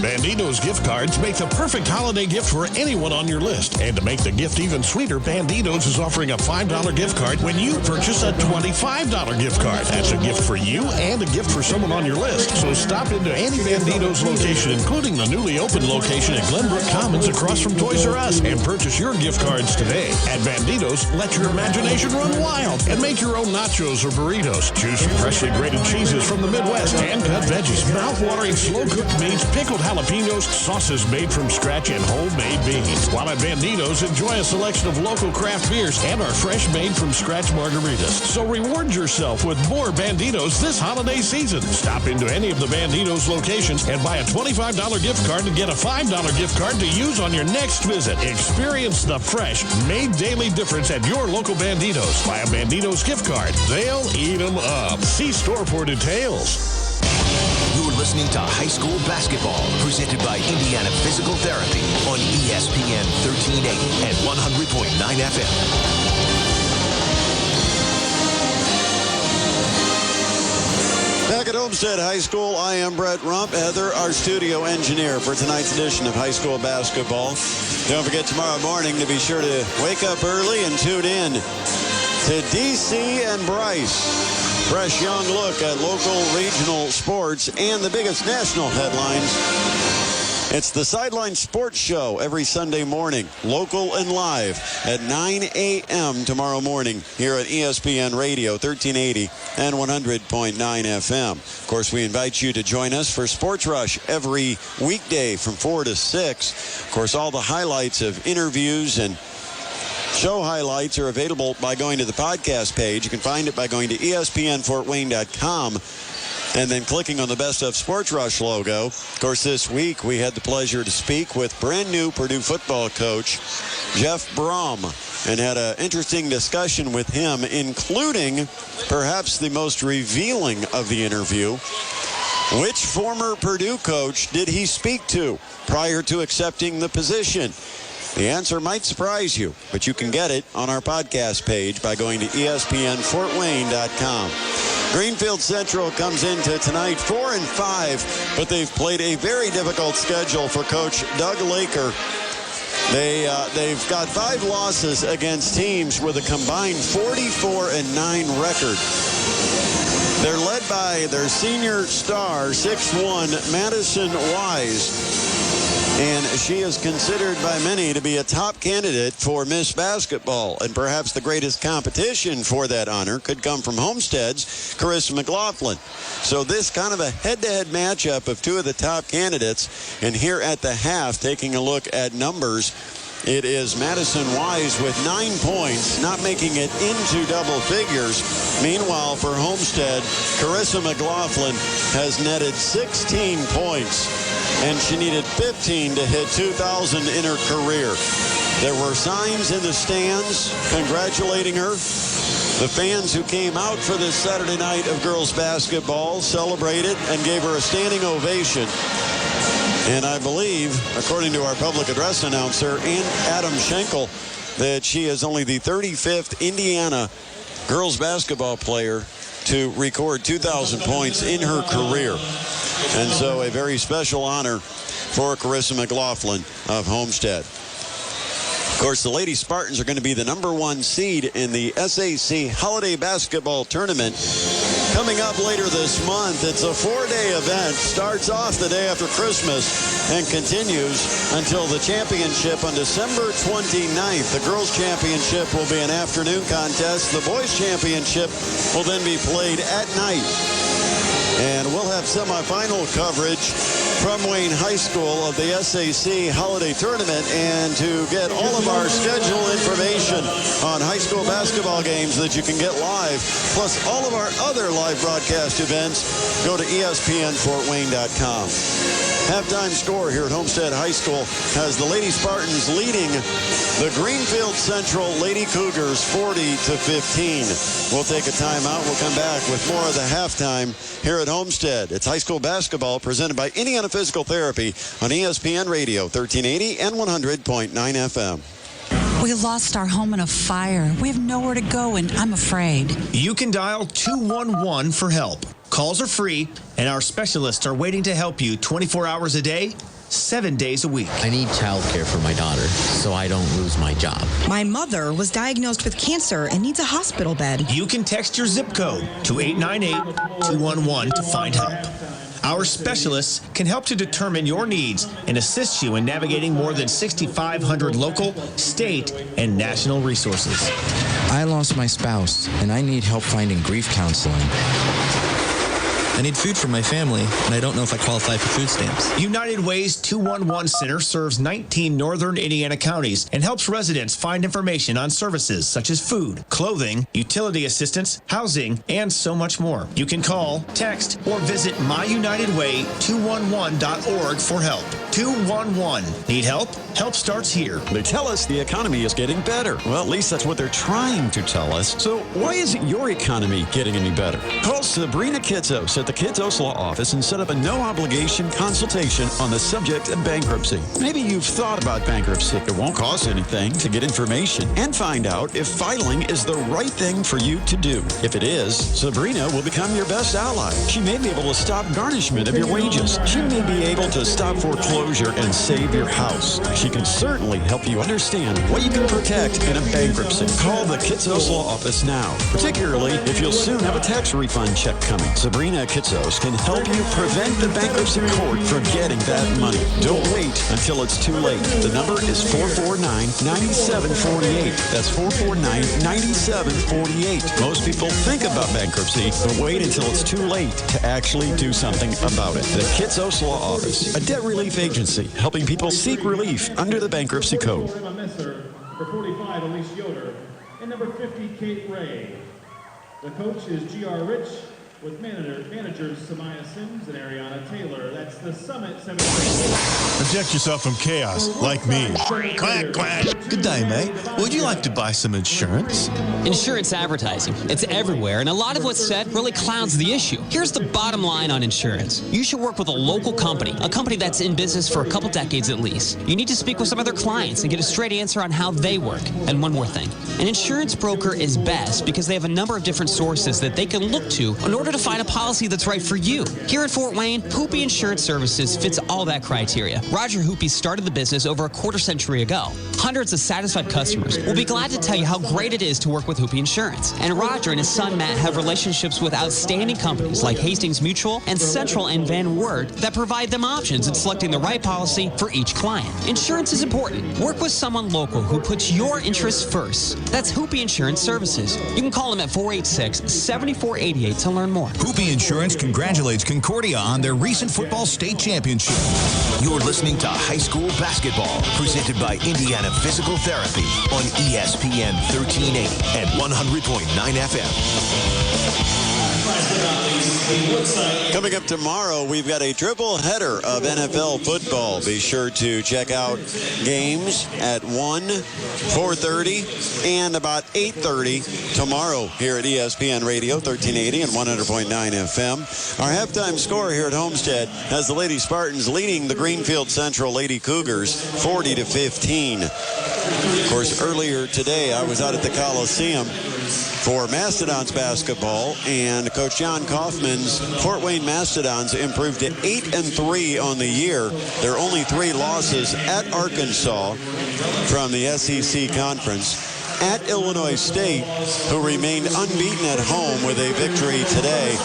S15: Banditos gift cards make the perfect holiday gift for anyone on your list. And to make the gift even sweeter, Banditos is offering a $5 gift card when you purchase a $25 gift card. That's a gift for you and a gift for someone on your list. So stop into any Banditos location, including the newly opened location at Glenbrook Commons across from Toys R Us, and purchase your gift cards today. At Banditos, let your imagination run wild and make your own nachos or burritos. Choose from freshly grated cheeses from the Midwest, hand-cut veggies, mouth-watering slow-cooked meats, pickled jalapenos, sauces made from scratch, and homemade beans. While at Banditos, enjoy a selection of local craft beers and our fresh made-from-scratch margaritas. So reward yourself with more Banditos this holiday season. Stop into any of the Banditos locations and buy a $25 gift card to get a $5 gift card to use on your next visit. Experience the fresh, made daily difference at your local Banditos. Buy a Banditos gift card. They'll eat them up. See store for details.
S6: You're listening to High School Basketball, presented by Indiana Physical Therapy on ESPN 1380 and 100.9 FM.
S3: Back at Homestead High School, I am Brett Rump. Heather, our studio engineer for tonight's edition of High School Basketball. Don't forget tomorrow morning to be sure to wake up early and tune in to DC and Bryce. Fresh young look at local regional sports and the biggest national headlines It's the Sideline Sports Show every Sunday morning, local and live at 9 a.m. tomorrow morning here at ESPN Radio, 1380 and 100.9 FM. Of course, we invite you to join us for Sports Rush every weekday from 4 to 6. Of course, all the highlights of interviews and show highlights are available by going to the podcast page. You can find it by going to espnfortwayne.com and then clicking on the Best of Sports Rush logo. Of course, this week we had the pleasure to speak with brand new Purdue football coach Jeff Brom and had an interesting discussion with him, including perhaps the most revealing of the interview. Which former Purdue coach did he speak to prior to accepting the position? The answer might surprise you, but you can get it on our podcast page by going to espnfortwayne.com. Greenfield Central comes into tonight 4-5, but they've played a very difficult schedule for Coach Doug Laker. They've got 5 losses against teams with a combined 44-9 record. They're led by their senior star, 6'1", Madison Wise. And she is considered by many to be a top candidate for Miss Basketball. And perhaps the greatest competition for that honor could come from Homestead's Carissa McLaughlin. So this kind of a head-to-head matchup of 2 of the top candidates. And here at the half, taking a look at numbers, it is Madison Wise with 9 points, not making it into double figures. Meanwhile, for Homestead, Carissa McLaughlin has netted 16 points, and she needed 15 to hit 2,000 in her career. There were signs in the stands congratulating her. The fans who came out for this Saturday night of girls basketball celebrated and gave her a standing ovation. And I believe, according to our public address announcer, Adam Schenkel, that she is only the 35th Indiana girls basketball player to record 2,000 points in her career. And so a very special honor for Carissa McLaughlin of Homestead. Of course, the Lady Spartans are going to be the #1 seed in the SAC Holiday Basketball Tournament coming up later this month. It's a 4-day event. Starts off the day after Christmas and continues until the championship on December 29th. The girls' championship will be an afternoon contest. The boys' championship will then be played at night. And we'll have semifinal coverage from Wayne High School of the SAC Holiday Tournament. And to get all of our schedule information on high school basketball games that you can get live, plus all of our other live broadcast events, go to espnfortwayne.com. Halftime score here at Homestead High School has the Lady Spartans leading the Greenfield Central Lady Cougars 40-15. We'll take a timeout. We'll come back with more of the halftime here at Homestead. It's high school basketball presented by Indiana Physical Therapy on ESPN Radio, 1380 and 100.9 FM.
S16: We lost our home in a fire. We have nowhere to go, and I'm afraid.
S17: You can dial 211 for help. Calls are free, and our specialists are waiting to help you 24 hours a day, 7 days a week.
S18: I need childcare for my daughter so I don't lose my job.
S19: My mother was diagnosed with cancer and needs a hospital bed.
S17: You can text your zip code to 898-211 to find help. Our specialists can help to determine your needs and assist you in navigating more than 6,500 local, state, and national resources.
S20: I lost my spouse, and I need help finding grief counseling.
S13: I need food for my family, and I don't know if I qualify for food stamps.
S17: United Way's 211 Center serves 19 northern Indiana counties and helps residents find information on services such as food, clothing, utility assistance, housing, and so much more. You can call, text, or visit myunitedway211.org for help. 211. Need help? Help starts here.
S21: They tell us the economy is getting better. Well, at least that's what they're trying to tell us. So why isn't your economy getting any better? Call Sabrina Kitsos at the Kitsos Law Office and set up a no-obligation consultation on the subject of bankruptcy. Maybe you've thought about bankruptcy. It won't cost anything to get information and find out if filing is the right thing for you to do. If it is, Sabrina will become your best ally. She may be able to stop garnishment of your wages. She may be able to stop foreclosure foreclosure and save your house. She can certainly help you understand what you can protect in a bankruptcy. Call the Kitsos Law Office now, particularly if you'll soon have a tax refund check coming. Sabrina Kitsos can help you prevent the bankruptcy court from getting that money. Don't wait until it's too late. The number is 449-9748. That's 449-9748. Most people think about bankruptcy, but wait until it's too late to actually do something about it. The Kitsos Law Office, a debt relief agency helping people seek relief under the bankruptcy code.
S1: Number 45, Elise Yoder, and number 50, Kate Ray. The coach is G.R. Rich with managers Samaya Sims and Ariana Taylor. That's the Summit 7.
S22: Protect yourself from chaos, like me. Quack, quack.
S23: Good day, mate. Would you like to buy some insurance?
S24: Insurance advertising. It's everywhere, and a lot of what's said really clouds the issue. Here's the bottom line on insurance. You should work with a local company, a company that's in business for a couple decades at least. You need to speak with some of their clients and get a straight answer on how they work. And one more thing. An insurance broker is best because they have a number of different sources that they can look to in order to find a policy that's right for you. Here at Fort Wayne, Hoopy Insurance Services fits all that criteria. Roger Hoopy started the business over a quarter century ago. Hundreds of satisfied customers will be glad to tell you how great it is to work with Hoopy Insurance. And Roger and his son Matt have relationships with outstanding companies like Hastings Mutual and Central and Van Wert that provide them options in selecting the right policy for each client. Insurance is important. Work with someone local who puts your interests first. That's Hoopy Insurance Services. You can call them at 486-7488 to learn more.
S6: Hoopy Insurance congratulates Concordia on their recent football state championship. You're listening to High School Basketball, presented by Indiana Physical Therapy on ESPN 1380 and 100.9 FM.
S3: Coming up tomorrow, we've got a triple header of NFL football. Be sure to check out games at 1, 4:30, and about 8:30 tomorrow here at ESPN Radio 1380 and 100.9 FM. Our halftime score here at Homestead has the Lady Spartans leading the Greenfield Central Lady Cougars 40-15. Of course, earlier today, I was out at the Coliseum for Mastodons basketball, and Coach John Kaufman's Fort Wayne Mastodons improved to 8-3 on the year. There are only 3 losses at Arkansas from the SEC Conference, at Illinois State, who remained unbeaten at home with a victory today,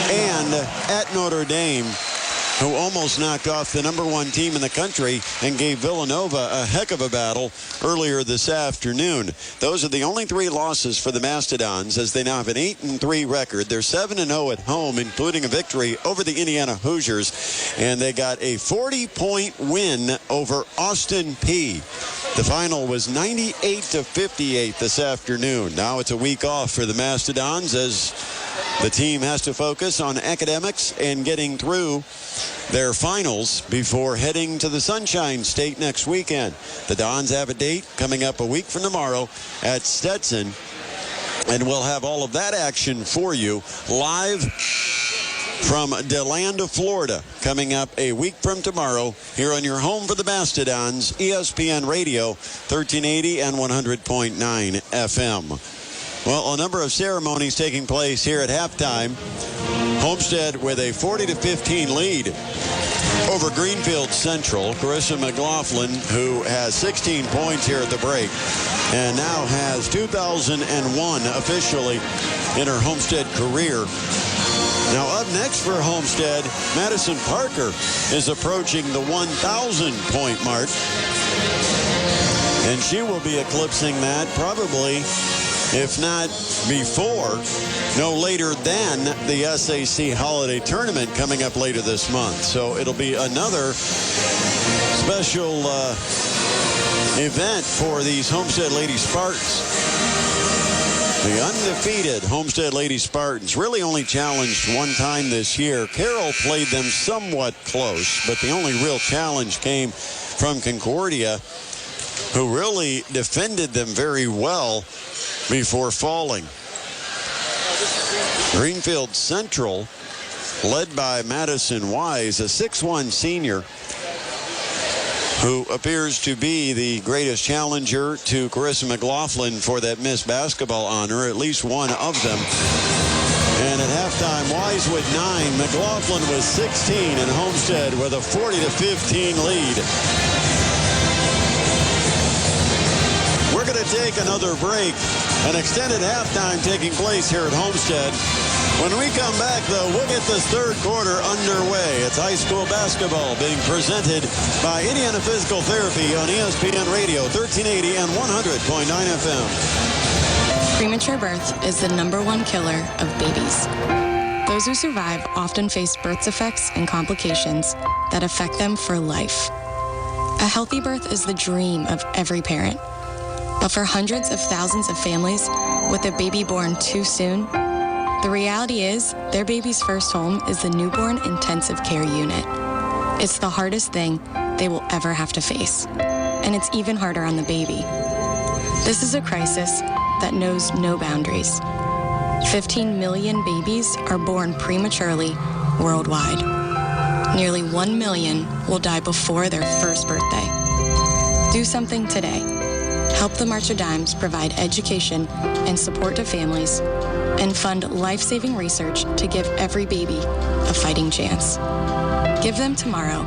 S3: and at Notre Dame, who almost knocked off the #1 team in the country and gave Villanova a heck of a battle earlier this afternoon. Those are the only 3 losses for the Mastodons, as they now have an 8-3 record. They're 7-0 at home, including a victory over the Indiana Hoosiers, and they got a 40-point win over Austin Peay. The final was 98-58 this afternoon. Now it's a week off for the Mastodons, as the team has to focus on academics and getting through their finals before heading to the Sunshine State next weekend. The Dons have a date coming up a week from tomorrow at Stetson, and we'll have all of that action for you live from DeLand, Florida, coming up a week from tomorrow here on your home for the Mastodons, ESPN Radio 1380 and 100.9 FM. Well, a number of ceremonies taking place here at halftime. Homestead with a 40-15 lead over Greenfield Central. Carissa McLaughlin, who has 16 points here at the break, and now has 2001 officially in her Homestead career. Now up next for Homestead, Madison Parker is approaching the 1,000-point mark, and she will be eclipsing that probably, if not before, no later than the SAC Holiday Tournament coming up later this month. So it'll be another special event for these Homestead Lady Spartans. The undefeated Homestead Lady Spartans really only challenged one time this year. Carroll played them somewhat close, but the only real challenge came from Concordia, who really defended them very well before falling. Greenfield Central, led by Madison Wise, a 6'1" senior, who appears to be the greatest challenger to Carissa McLaughlin for that Miss Basketball honor, at least one of them. And at halftime, Wise with 9, McLaughlin with 16, and Homestead with a 40-15 lead. We're going to take another break. An extended halftime taking place here at Homestead. When we come back, though, we'll get this third quarter underway. It's high school basketball being presented by Indiana Physical Therapy on ESPN Radio, 1380 and 100.9 FM.
S4: Premature birth is the #1 killer of babies. Those who survive often face birth defects and complications that affect them for life. A healthy birth is the dream of every parent. But for hundreds of thousands of families with a baby born too soon, the reality is their baby's first home is the newborn intensive care unit. It's the hardest thing they will ever have to face. And it's even harder on the baby. This is a crisis that knows no boundaries. 15 million babies are born prematurely worldwide. Nearly 1 million will die before their first birthday. Do something today. Help the March of Dimes provide education and support to families and fund life-saving research to give every baby a fighting chance. Give them tomorrow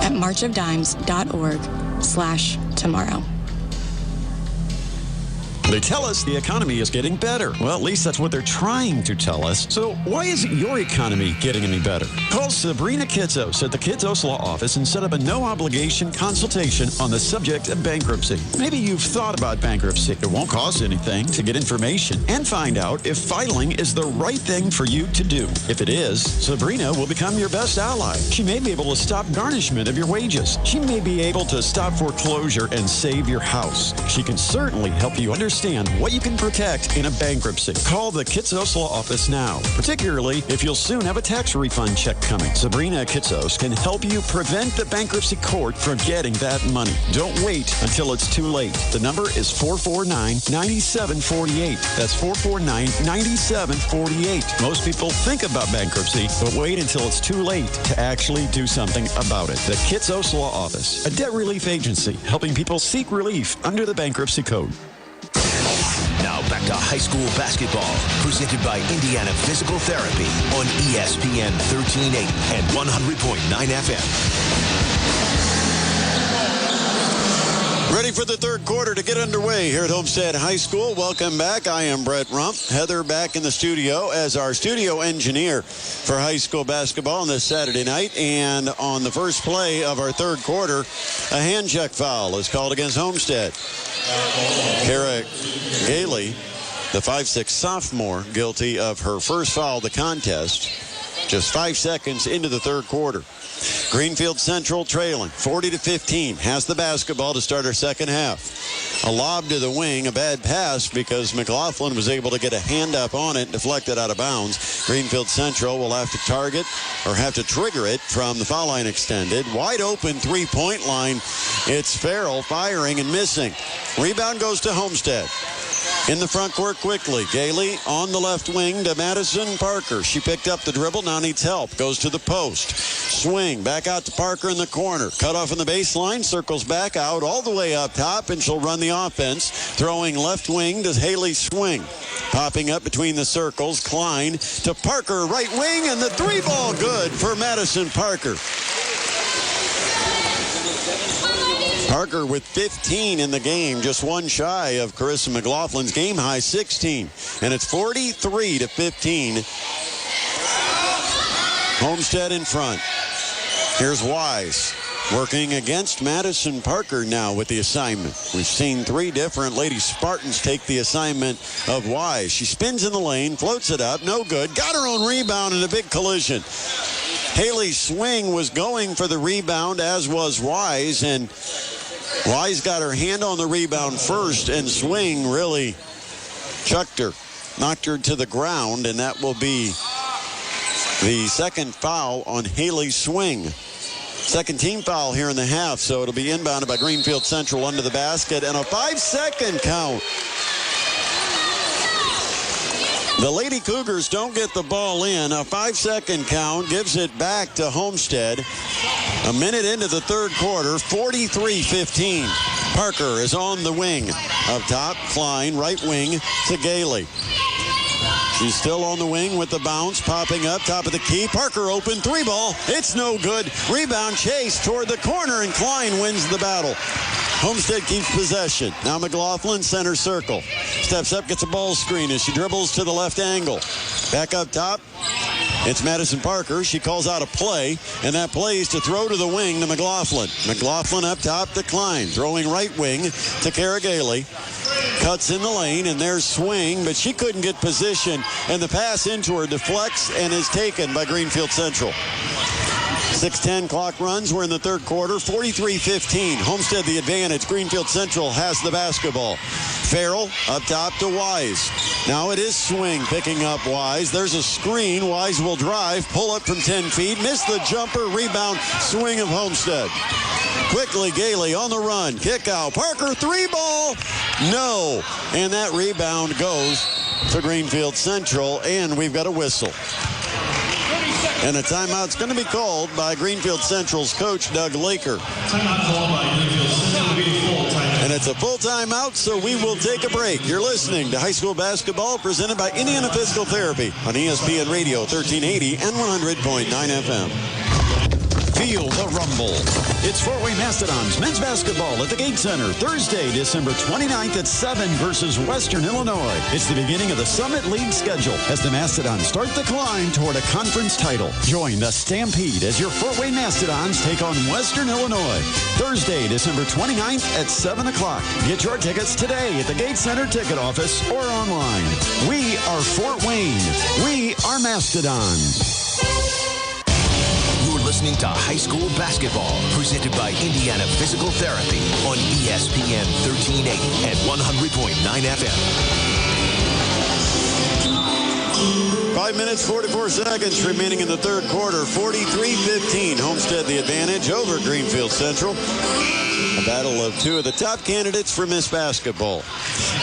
S4: at marchofdimes.org/tomorrow.
S21: They tell us the economy is getting better. Well, at least that's what they're trying to tell us. So why isn't your economy getting any better? Call Sabrina Kitsos at the Kitsos Law Office and set up a no-obligation consultation on the subject of bankruptcy. Maybe you've thought about bankruptcy. It won't cost anything to get information and find out if filing is the right thing for you to do. If it is, Sabrina will become your best ally. She may be able to stop garnishment of your wages. She may be able to stop foreclosure and save your house. She can certainly help you understand what you can protect in a bankruptcy. Call the Kitsos Law Office now, particularly if you'll soon have a tax refund check coming. Sabrina Kitsos can help you prevent the bankruptcy court from getting that money. Don't wait until it's too late. The number is 449-9748. That's 449-9748. Most people think about bankruptcy, but wait until it's too late to actually do something about it. The Kitsos Law Office, a debt relief agency helping people seek relief under the bankruptcy code.
S5: Now back to high school basketball, presented by Indiana Physical Therapy on ESPN 1380 and 100.9 FM.
S3: Ready for the third quarter to get underway here at Homestead High School. Welcome back. I am Brett Rump. Heather back in the studio as our studio engineer for high school basketball on this Saturday night. And on the first play of our third quarter, a hand check foul is called against Homestead. Kara Gailey, the 5'6" sophomore, guilty of her first foul of the contest just 5 seconds into the third quarter. Greenfield Central trailing 40-15, has the basketball to start our second half. A lob to the wing, a bad pass because McLaughlin was able to get a hand up on it, deflected out of bounds. Greenfield Central will have to target or have to trigger it from the foul line extended. Wide open three-point line. It's Farrell firing and missing. Rebound goes to Homestead. In the front court quickly. Gailey on the left wing to Madison Parker. She picked up the dribble, now needs help. Goes to the post. Swing back out to Parker in the corner. Cut off in the baseline, circles back out all the way up top, and she'll run the offense. Throwing left wing to Haley Swing. Popping up between the circles. Klein to Parker, right wing, and the three ball good for Madison Parker. Parker with 15 in the game, just one shy of Carissa McLaughlin's game high 16. And it's 43-15. Homestead in front. Here's Wise working against Madison Parker now with the assignment. We've seen three different Lady Spartans take the assignment of Wise. She spins in the lane, floats it up, no good. Got her own rebound in a big collision. Haley Swing was going for the rebound, as was Wise, and Wise got her hand on the rebound first, and Swing really chucked her, knocked her to the ground, and that will be the second foul on Haley Swing. Second team foul here in the half, so it'll be inbounded by Greenfield Central under the basket, and a 5-second count. The Lady Cougars don't get the ball in. A 5-second count gives it back to Homestead. A minute into the third quarter, 43-15. Parker is on the wing. Up top, Klein, right wing to Gailey. She's still on the wing with the bounce, popping up, top of the key. Parker open, 3-ball. It's no good. Rebound chase toward the corner, and Klein wins the battle. Homestead keeps possession. Now McLaughlin, center circle. Steps up, gets a ball screen as she dribbles to the left angle. Back up top. It's Madison Parker. She calls out a play, and that play is to throw to the wing to McLaughlin. McLaughlin up top to Klein, throwing right wing to Kara Gailey. Cuts in the lane, and there's swing, but she couldn't get position, and the pass into her deflects and is taken by Greenfield Central. 6:10 clock runs. We're in the third quarter. 43-15. Homestead the advantage. Greenfield Central has the basketball. Farrell up top to Wise. Now it is swing picking up Wise. There's a screen. Wise will drive. Pull up from 10 feet. Miss the jumper. Rebound. Swing of Homestead. Quickly Gailey on the run. Kick out. Parker 3-ball. No. And that rebound goes to Greenfield Central. And we've got a whistle. And a timeout's going to be called by Greenfield Central's coach, Doug Laker.
S1: Timeout called by Greenfield Central. It'll be a full timeout.
S3: And it's a full timeout, so we will take a break. You're listening to high school basketball presented by Indiana Physical Therapy on ESPN Radio 1380 and 100.9 FM.
S21: Feel the rumble. It's Fort Wayne Mastodons men's basketball at the Gate Center Thursday, December 29th at 7 versus Western Illinois. It's the beginning of the Summit League schedule as the Mastodons start the climb toward a conference title. Join the Stampede as your Fort Wayne Mastodons take on Western Illinois. Thursday, December 29th at 7 o'clock. Get your tickets today at the Gate Center ticket office or online. We are Fort Wayne. We are Mastodons.
S5: Listening to high school basketball presented by Indiana Physical Therapy on ESPN 1380 and 100.9 FM.
S3: 5 minutes, 44 seconds remaining in the third quarter. 43-15. Homestead the advantage over Greenfield Central. A battle of two of the top candidates for Miss Basketball.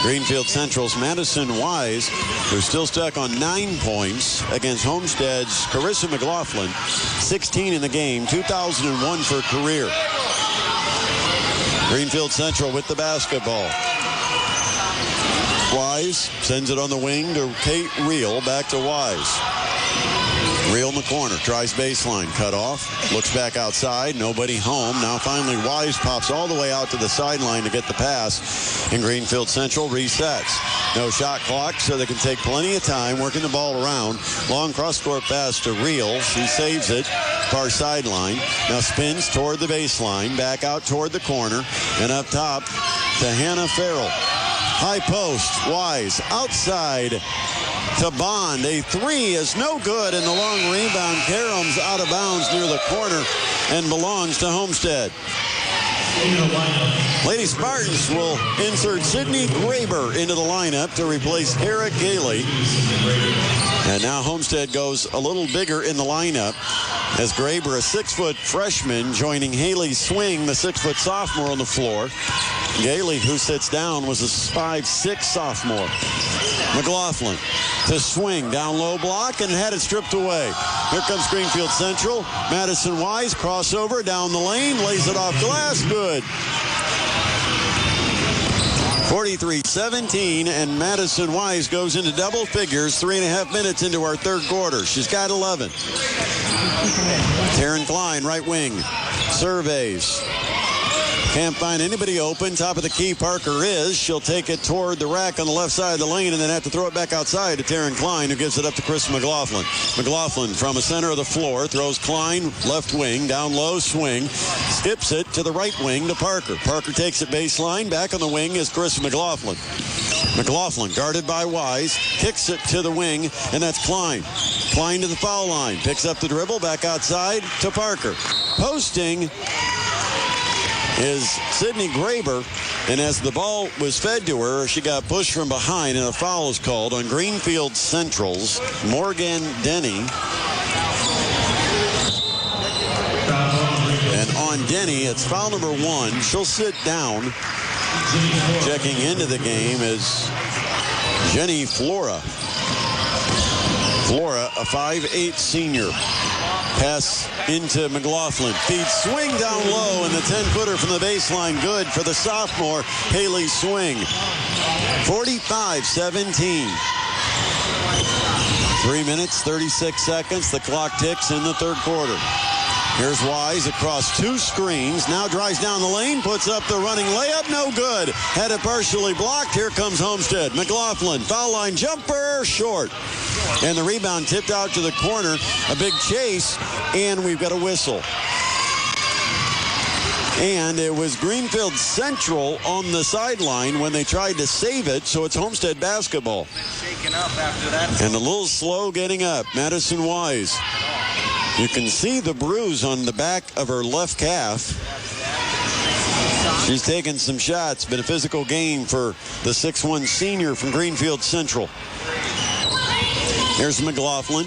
S3: Greenfield Central's Madison Wise, who's still stuck on 9 points against Homestead's Carissa McLaughlin. 16 in the game, 2001 for career. Greenfield Central with the basketball. Wise sends it on the wing to Kate Reel, back to Wise. Reel in the corner, tries baseline, cut off, looks back outside, nobody home. Now finally Wise pops all the way out to the sideline to get the pass, and Greenfield Central resets. No shot clock, so they can take plenty of time working the ball around. Long cross-court pass to Reel. She saves it, far sideline. Now spins toward the baseline, back out toward the corner, and up top to Hannah Farrell. High post, Wise, outside to Bond. A three is no good, and the long rebound caroms out of bounds near the corner and belongs to Homestead. Lady Spartans will insert Sydney Graber into the lineup to replace Kara Gailey. And now Homestead goes a little bigger in the lineup as Graber, a 6-foot freshman, joining Haley Swing, the 6-foot sophomore on the floor. Gailey, who sits down, was a 5'6" sophomore. McLaughlin to Swing, down low block, and had it stripped away. Here comes Greenfield Central. Madison Wise, crossover down the lane, lays it off glass, good. 43-17, and Madison Wise goes into double figures 3.5 minutes into our third quarter. She's got 11. Taryn Klein, right wing, surveys. Can't find anybody open. Top of the key, Parker is. She'll take it toward the rack on the left side of the lane and then have to throw it back outside to Taryn Klein, who gives it up to Chris McLaughlin. McLaughlin from the center of the floor throws Klein left wing, down low, Swing. Skips it to the right wing to Parker. Parker takes it baseline. Back on the wing is Chris McLaughlin. McLaughlin guarded by Wise, kicks it to the wing, and that's Klein. Klein to the foul line, picks up the dribble, back outside to Parker. Posting is Sydney Graber, and as the ball was fed to her, she got pushed from behind, and a foul is called on Greenfield Central's Morgan Denny. And on Denny, it's foul number 1. She'll sit down. Checking into the game is Jenny Flora. Flora, a 5'8" senior. Pass into McLaughlin. Feed Swing down low, and the 10-footer from the baseline. Good for the sophomore, Haley Swing. 45-17. 3 minutes, 36 seconds. The clock ticks in the third quarter. Here's Wise across two screens. Now drives down the lane, puts up the running layup. No good. Had it partially blocked. Here comes Homestead. McLaughlin, foul line jumper, short. And the rebound tipped out to the corner. A big chase, and we've got a whistle. And it was Greenfield Central on the sideline when they tried to save it, so it's Homestead basketball. And a little slow getting up. Madison Wise. You can see the bruise on the back of her left calf. She's taken some shots. Been a physical game for the 6'1 senior from Greenfield Central. Here's McLaughlin.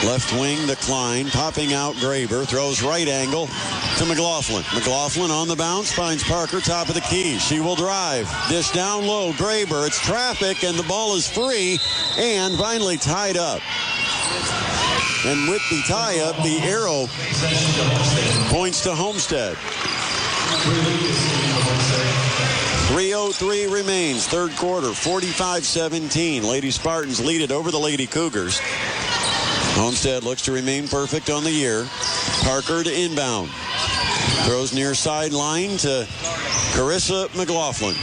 S3: Left wing to Klein. Popping out Graber. Throws right angle to McLaughlin. McLaughlin on the bounce. Finds Parker top of the key. She will drive. Dish down low. Graber. It's traffic and the ball is free and finally tied up. And with the tie-up, the arrow points to Homestead. 3:03 remains, third quarter, 45-17. Lady Spartans lead it over the Lady Cougars. Homestead looks to remain perfect on the year. Parker to inbound. Throws near sideline to Carissa McLaughlin.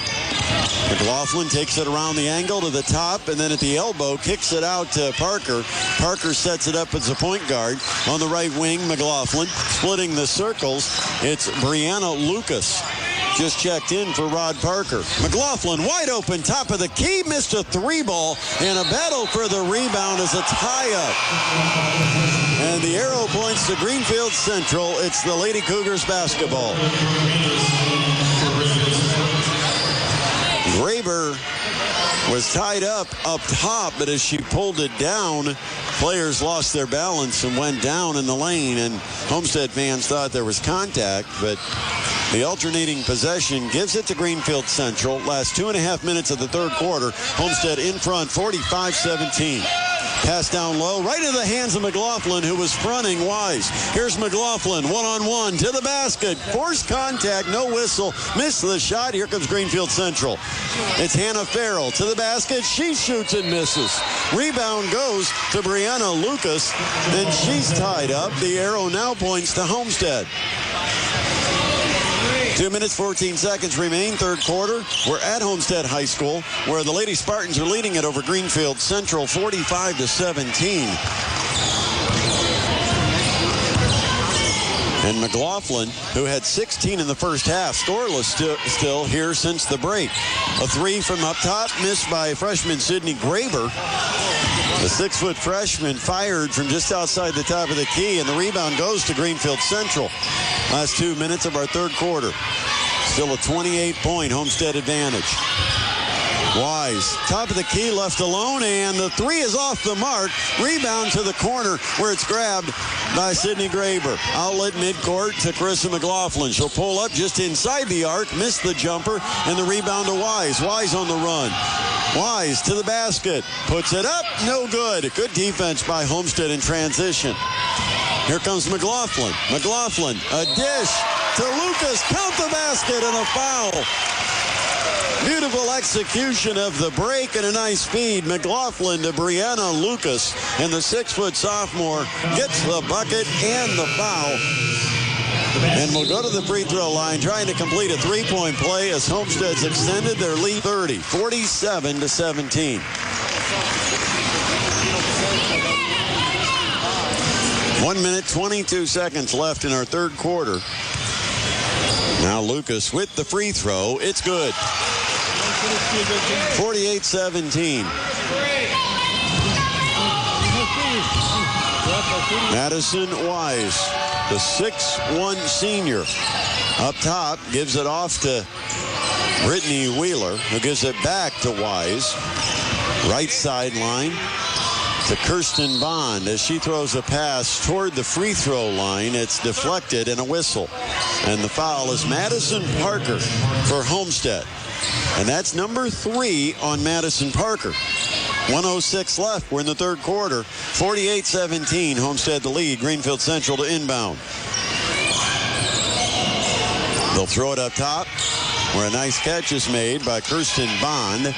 S3: McLaughlin takes it around the angle to the top, and then at the elbow, kicks it out to Parker. Parker sets it up as a point guard. On the right wing, McLaughlin. Splitting the circles, it's Brianna Lucas. Just checked in for Rod Parker. McLaughlin wide open, top of the key, missed a three ball, and a battle for the rebound as a tie-up. And the arrow points to Greenfield Central. It's the Lady Cougars basketball. Graber was tied up top, but as she pulled it down, players lost their balance and went down in the lane, and Homestead fans thought there was contact, but the alternating possession gives it to Greenfield Central. Last 2.5 minutes of the third quarter. Homestead in front, 45-17. Pass down low, right into the hands of McLaughlin, who was fronting Wise. Here's McLaughlin, one-on-one to the basket. Forced contact, no whistle. Missed the shot. Here comes Greenfield Central. It's Hannah Farrell to the basket. She shoots and misses. Rebound goes to Brianna Lucas, and she's tied up. The arrow now points to Homestead. 2 minutes, 14 seconds remain, third quarter. We're at Homestead High School, where the Lady Spartans are leading it over Greenfield Central, 45-17. And McLaughlin, who had 16 in the first half, scoreless still here since the break. A three from up top, missed by freshman Sydney Graber. The 6-foot freshman fired from just outside the top of the key, and the rebound goes to Greenfield Central. Last 2 minutes of our third quarter. Still a 28-point Homestead advantage. Wise, top of the key, left alone, and the three is off the mark. Rebound to the corner where it's grabbed by Sydney Graber. Outlet midcourt to Carissa McLaughlin. She'll pull up just inside the arc, missed the jumper, and the rebound to Wise. Wise on the run. Wise to the basket, puts it up, no good. Good defense by Homestead in transition. Here comes McLaughlin. McLaughlin, a dish to Lucas. Count the basket and a foul. Beautiful execution of the break and a nice feed. McLaughlin to Brianna Lucas, and the 6-foot sophomore gets the bucket and the foul. And we'll go to the free throw line, trying to complete a three-point play as Homestead's extended their lead 30, 47-17. 1 minute, 22 seconds left in our third quarter. Now Lucas with the free throw. It's good. 48-17. Madison Wise, the 6'1 senior. Up top, gives it off to Brittany Wheeler, who gives it back to Wise. Right sideline to Kirsten Bond as she throws a pass toward the free throw line. It's deflected and a whistle. And the foul is Madison Parker for Homestead. And that's number 3 on Madison Parker. 1:06 left. We're in the third quarter. 48-17. Homestead the lead. Greenfield Central to inbound. They'll throw it up top, where a nice catch is made by Kirsten Bond.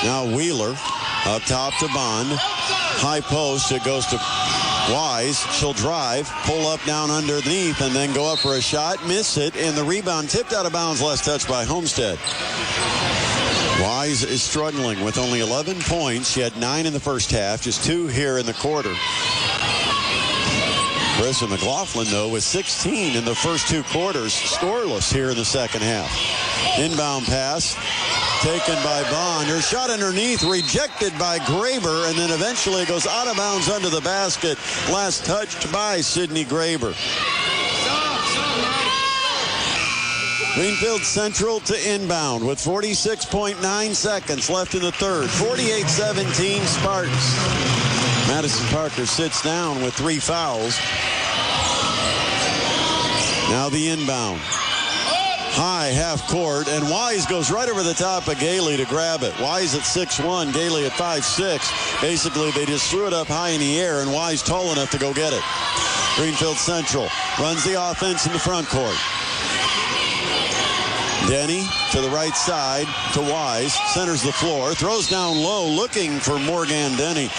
S3: Now Wheeler up top to Bond. High post. It goes to Wise. She'll drive, pull up down underneath, and then go up for a shot. Miss it, and the rebound tipped out of bounds. Last touch by Homestead. Wise is struggling with only 11 points. She had 9 in the first half, just 2 here in the quarter. Carissa McLaughlin, though, with 16 in the first 2 quarters, scoreless here in the second half. Inbound pass taken by Bond. Her shot underneath, rejected by Graber, and then eventually goes out of bounds under the basket. Last touched by Sydney Graber. Greenfield Central to inbound with 46.9 seconds left in the third. 48-17 Spartans. Madison Parker sits down with 3 fouls. Now the inbound. High half court, and Wise goes right over the top of Gailey to grab it. Wise at 6'1", Gailey at 5'6". Basically, they just threw it up high in the air, and Wise tall enough to go get it. Greenfield Central runs the offense in the front court. Denny to the right side to Wise, centers the floor, throws down low, looking for Morgan Denny.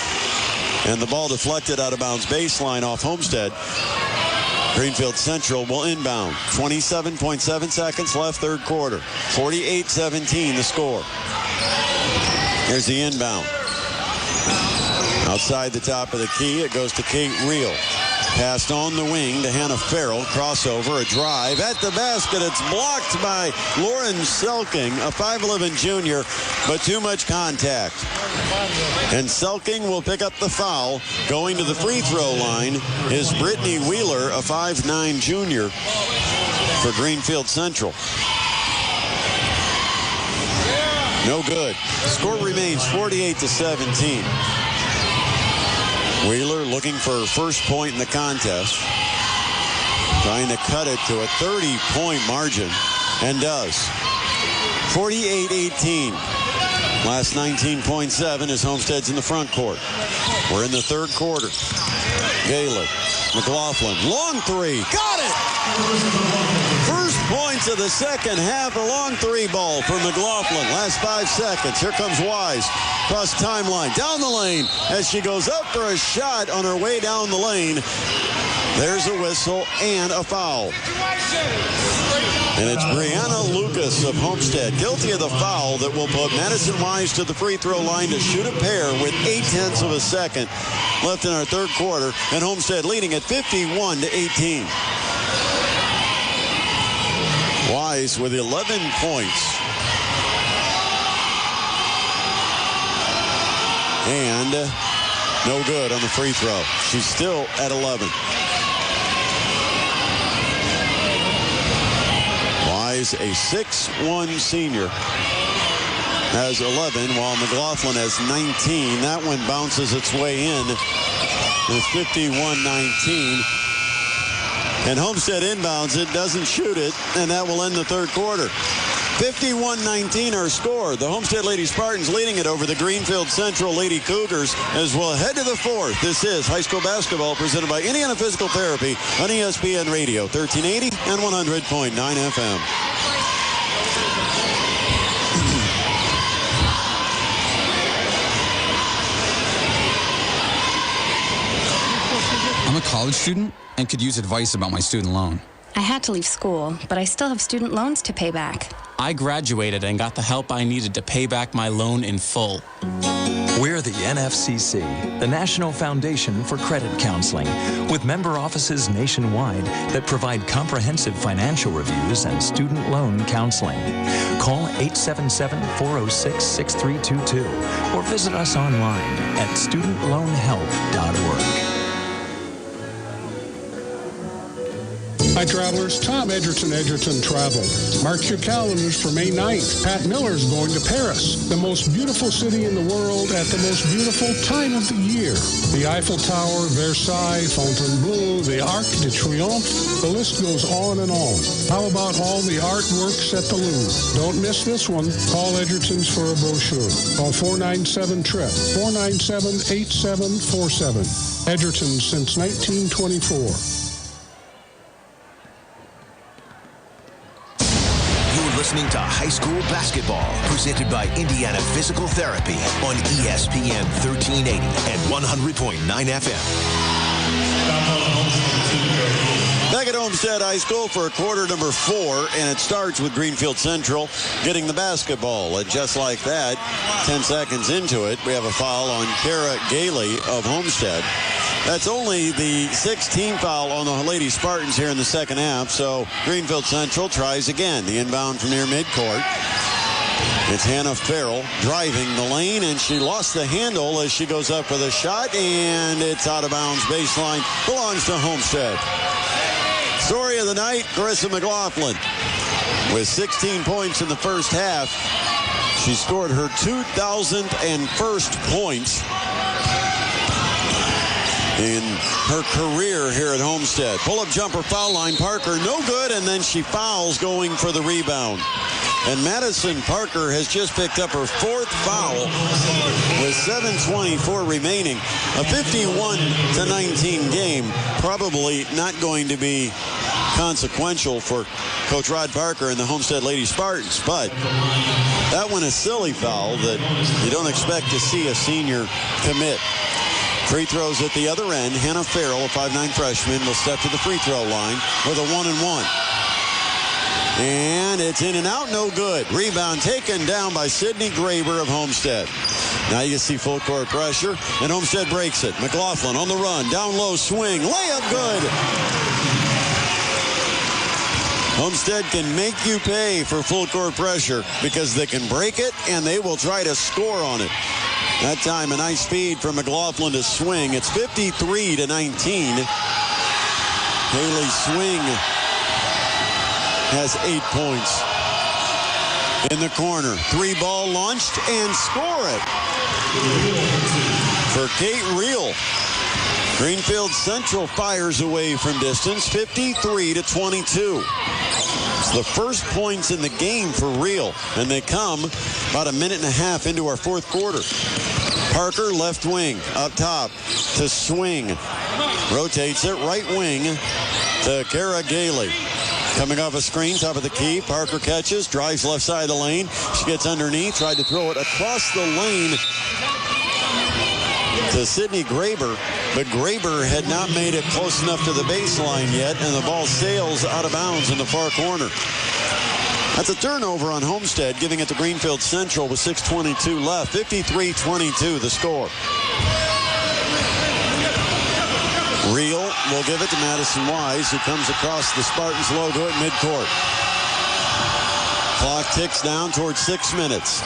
S3: And the ball deflected out of bounds baseline off Homestead. Greenfield Central will inbound. 27.7 seconds left, third quarter. 48-17 the score. Here's the inbound. Outside the top of the key, it goes to Kate Reel. Passed on the wing to Hannah Farrell. Crossover, a drive at the basket. It's blocked by Lauren Selking, a 5'11 junior, but too much contact. And Selking will pick up the foul. Going to the free throw line is Brittany Wheeler, a 5'9 junior for Greenfield Central. No good. The score remains 48-17. Wheeler looking for her first point in the contest. Trying to cut it to a 30-point margin, and does. 48-18. Last 19.7 as Homestead's in the front court. We're in the third quarter. Gaylord, McLaughlin, long three, got it! First points of the second half, a long 3 ball for McLaughlin. Last 5 seconds. Here comes Wise. Cross timeline, down the lane as she goes up for a shot on her way down the lane. There's a whistle and a foul. And it's Brianna Lucas of Homestead, guilty of the foul that will put Madison Wise to the free throw line to shoot a pair with 0.8 of a second left in our third quarter, and Homestead leading at 51-18. Wise with 11 points. And no good on the free throw. She's still at 11. Wise, a 6'1 senior, has 11, while McLaughlin has 19. That one bounces its way in with 51-19. And Homestead inbounds it, doesn't shoot it, and that will end the third quarter. 51-19 our score. The Homestead Lady Spartans leading it over the Greenfield Central Lady Cougars as we'll head to the fourth. This is high school basketball presented by Indiana Physical Therapy on ESPN Radio, 1380 and 100.9 FM.
S20: I'm a college student and could use advice about my student loan.
S4: I had to leave school, but I still have student loans to pay back.
S18: I graduated and got the help I needed to pay back my loan in full.
S7: We're the NFCC, the National Foundation for Credit Counseling, with member offices nationwide that provide comprehensive financial reviews and student loan counseling. Call 877-406-6322 or visit us online at studentloanhelp.org.
S8: Hi, travelers. Tom Edgerton Travel. Mark your calendars for May 9th. Pat Miller's going to Paris, the most beautiful city in the world at the most beautiful time of the year. The Eiffel Tower, Versailles, Fontainebleau, the Arc de Triomphe. The list goes on and on. How about all the artworks at the Louvre? Don't miss this one. Call Edgerton's for a brochure. Call 497-TRIP, 497-8747. Edgerton since 1924.
S5: listening to High School Basketball, presented by Indiana Physical Therapy on ESPN 1380 and 100.9 FM.
S3: Back at Homestead High School for quarter number 4, and it starts with Greenfield Central getting the basketball. And just like that, 10 seconds into it, we have a foul on Kara Gailey of Homestead. That's only the 16th foul on the Lady Spartans here in the second half. So Greenfield Central tries again. The inbound from near midcourt. It's Hannah Farrell driving the lane, and she lost the handle as she goes up for the shot, and it's out of bounds. Baseline belongs to Homestead. Story of the night, Carissa McLaughlin with 16 points in the first half. She scored her 2,001st points in her career here at Homestead. Pull-up jumper, foul line. Parker, no good, and then she fouls going for the rebound. And Madison Parker has just picked up her 4th foul with 7:24 remaining. A 51-19 game, probably not going to be consequential for Coach Rod Parker and the Homestead Lady Spartans, but that one is a silly foul that you don't expect to see a senior commit. Free throws at the other end. Hannah Farrell, a 5'9" freshman, will step to the free throw line with a 1-and-1. And it's in and out, no good. Rebound taken down by Sydney Graber of Homestead. Now you see full court pressure, and Homestead breaks it. McLaughlin on the run, down low, swing, layup good. Homestead can make you pay for full court pressure because they can break it, and they will try to score on it. That time, a nice feed from McLaughlin to swing. It's 53-19. Haley Swing has 8 points. In the corner, 3-ball launched and score it for Kate Reel. Greenfield Central fires away from distance, 53-22. It's the first points in the game for Reel, and they come about a minute and a half into our fourth quarter. Parker, left wing, up top to Swing. Rotates it, right wing to Kara Gailey. Coming off a screen, top of the key. Parker catches, drives left side of the lane. She gets underneath, tried to throw it across the lane to Sydney Graber, but Graber had not made it close enough to the baseline yet, and the ball sails out of bounds in the far corner. That's a turnover on Homestead, giving it to Greenfield Central with 6:22 left. 53-22 the score. Reel will give it to Madison Wise, who comes across the Spartans logo at midcourt. Clock ticks down towards 6 minutes.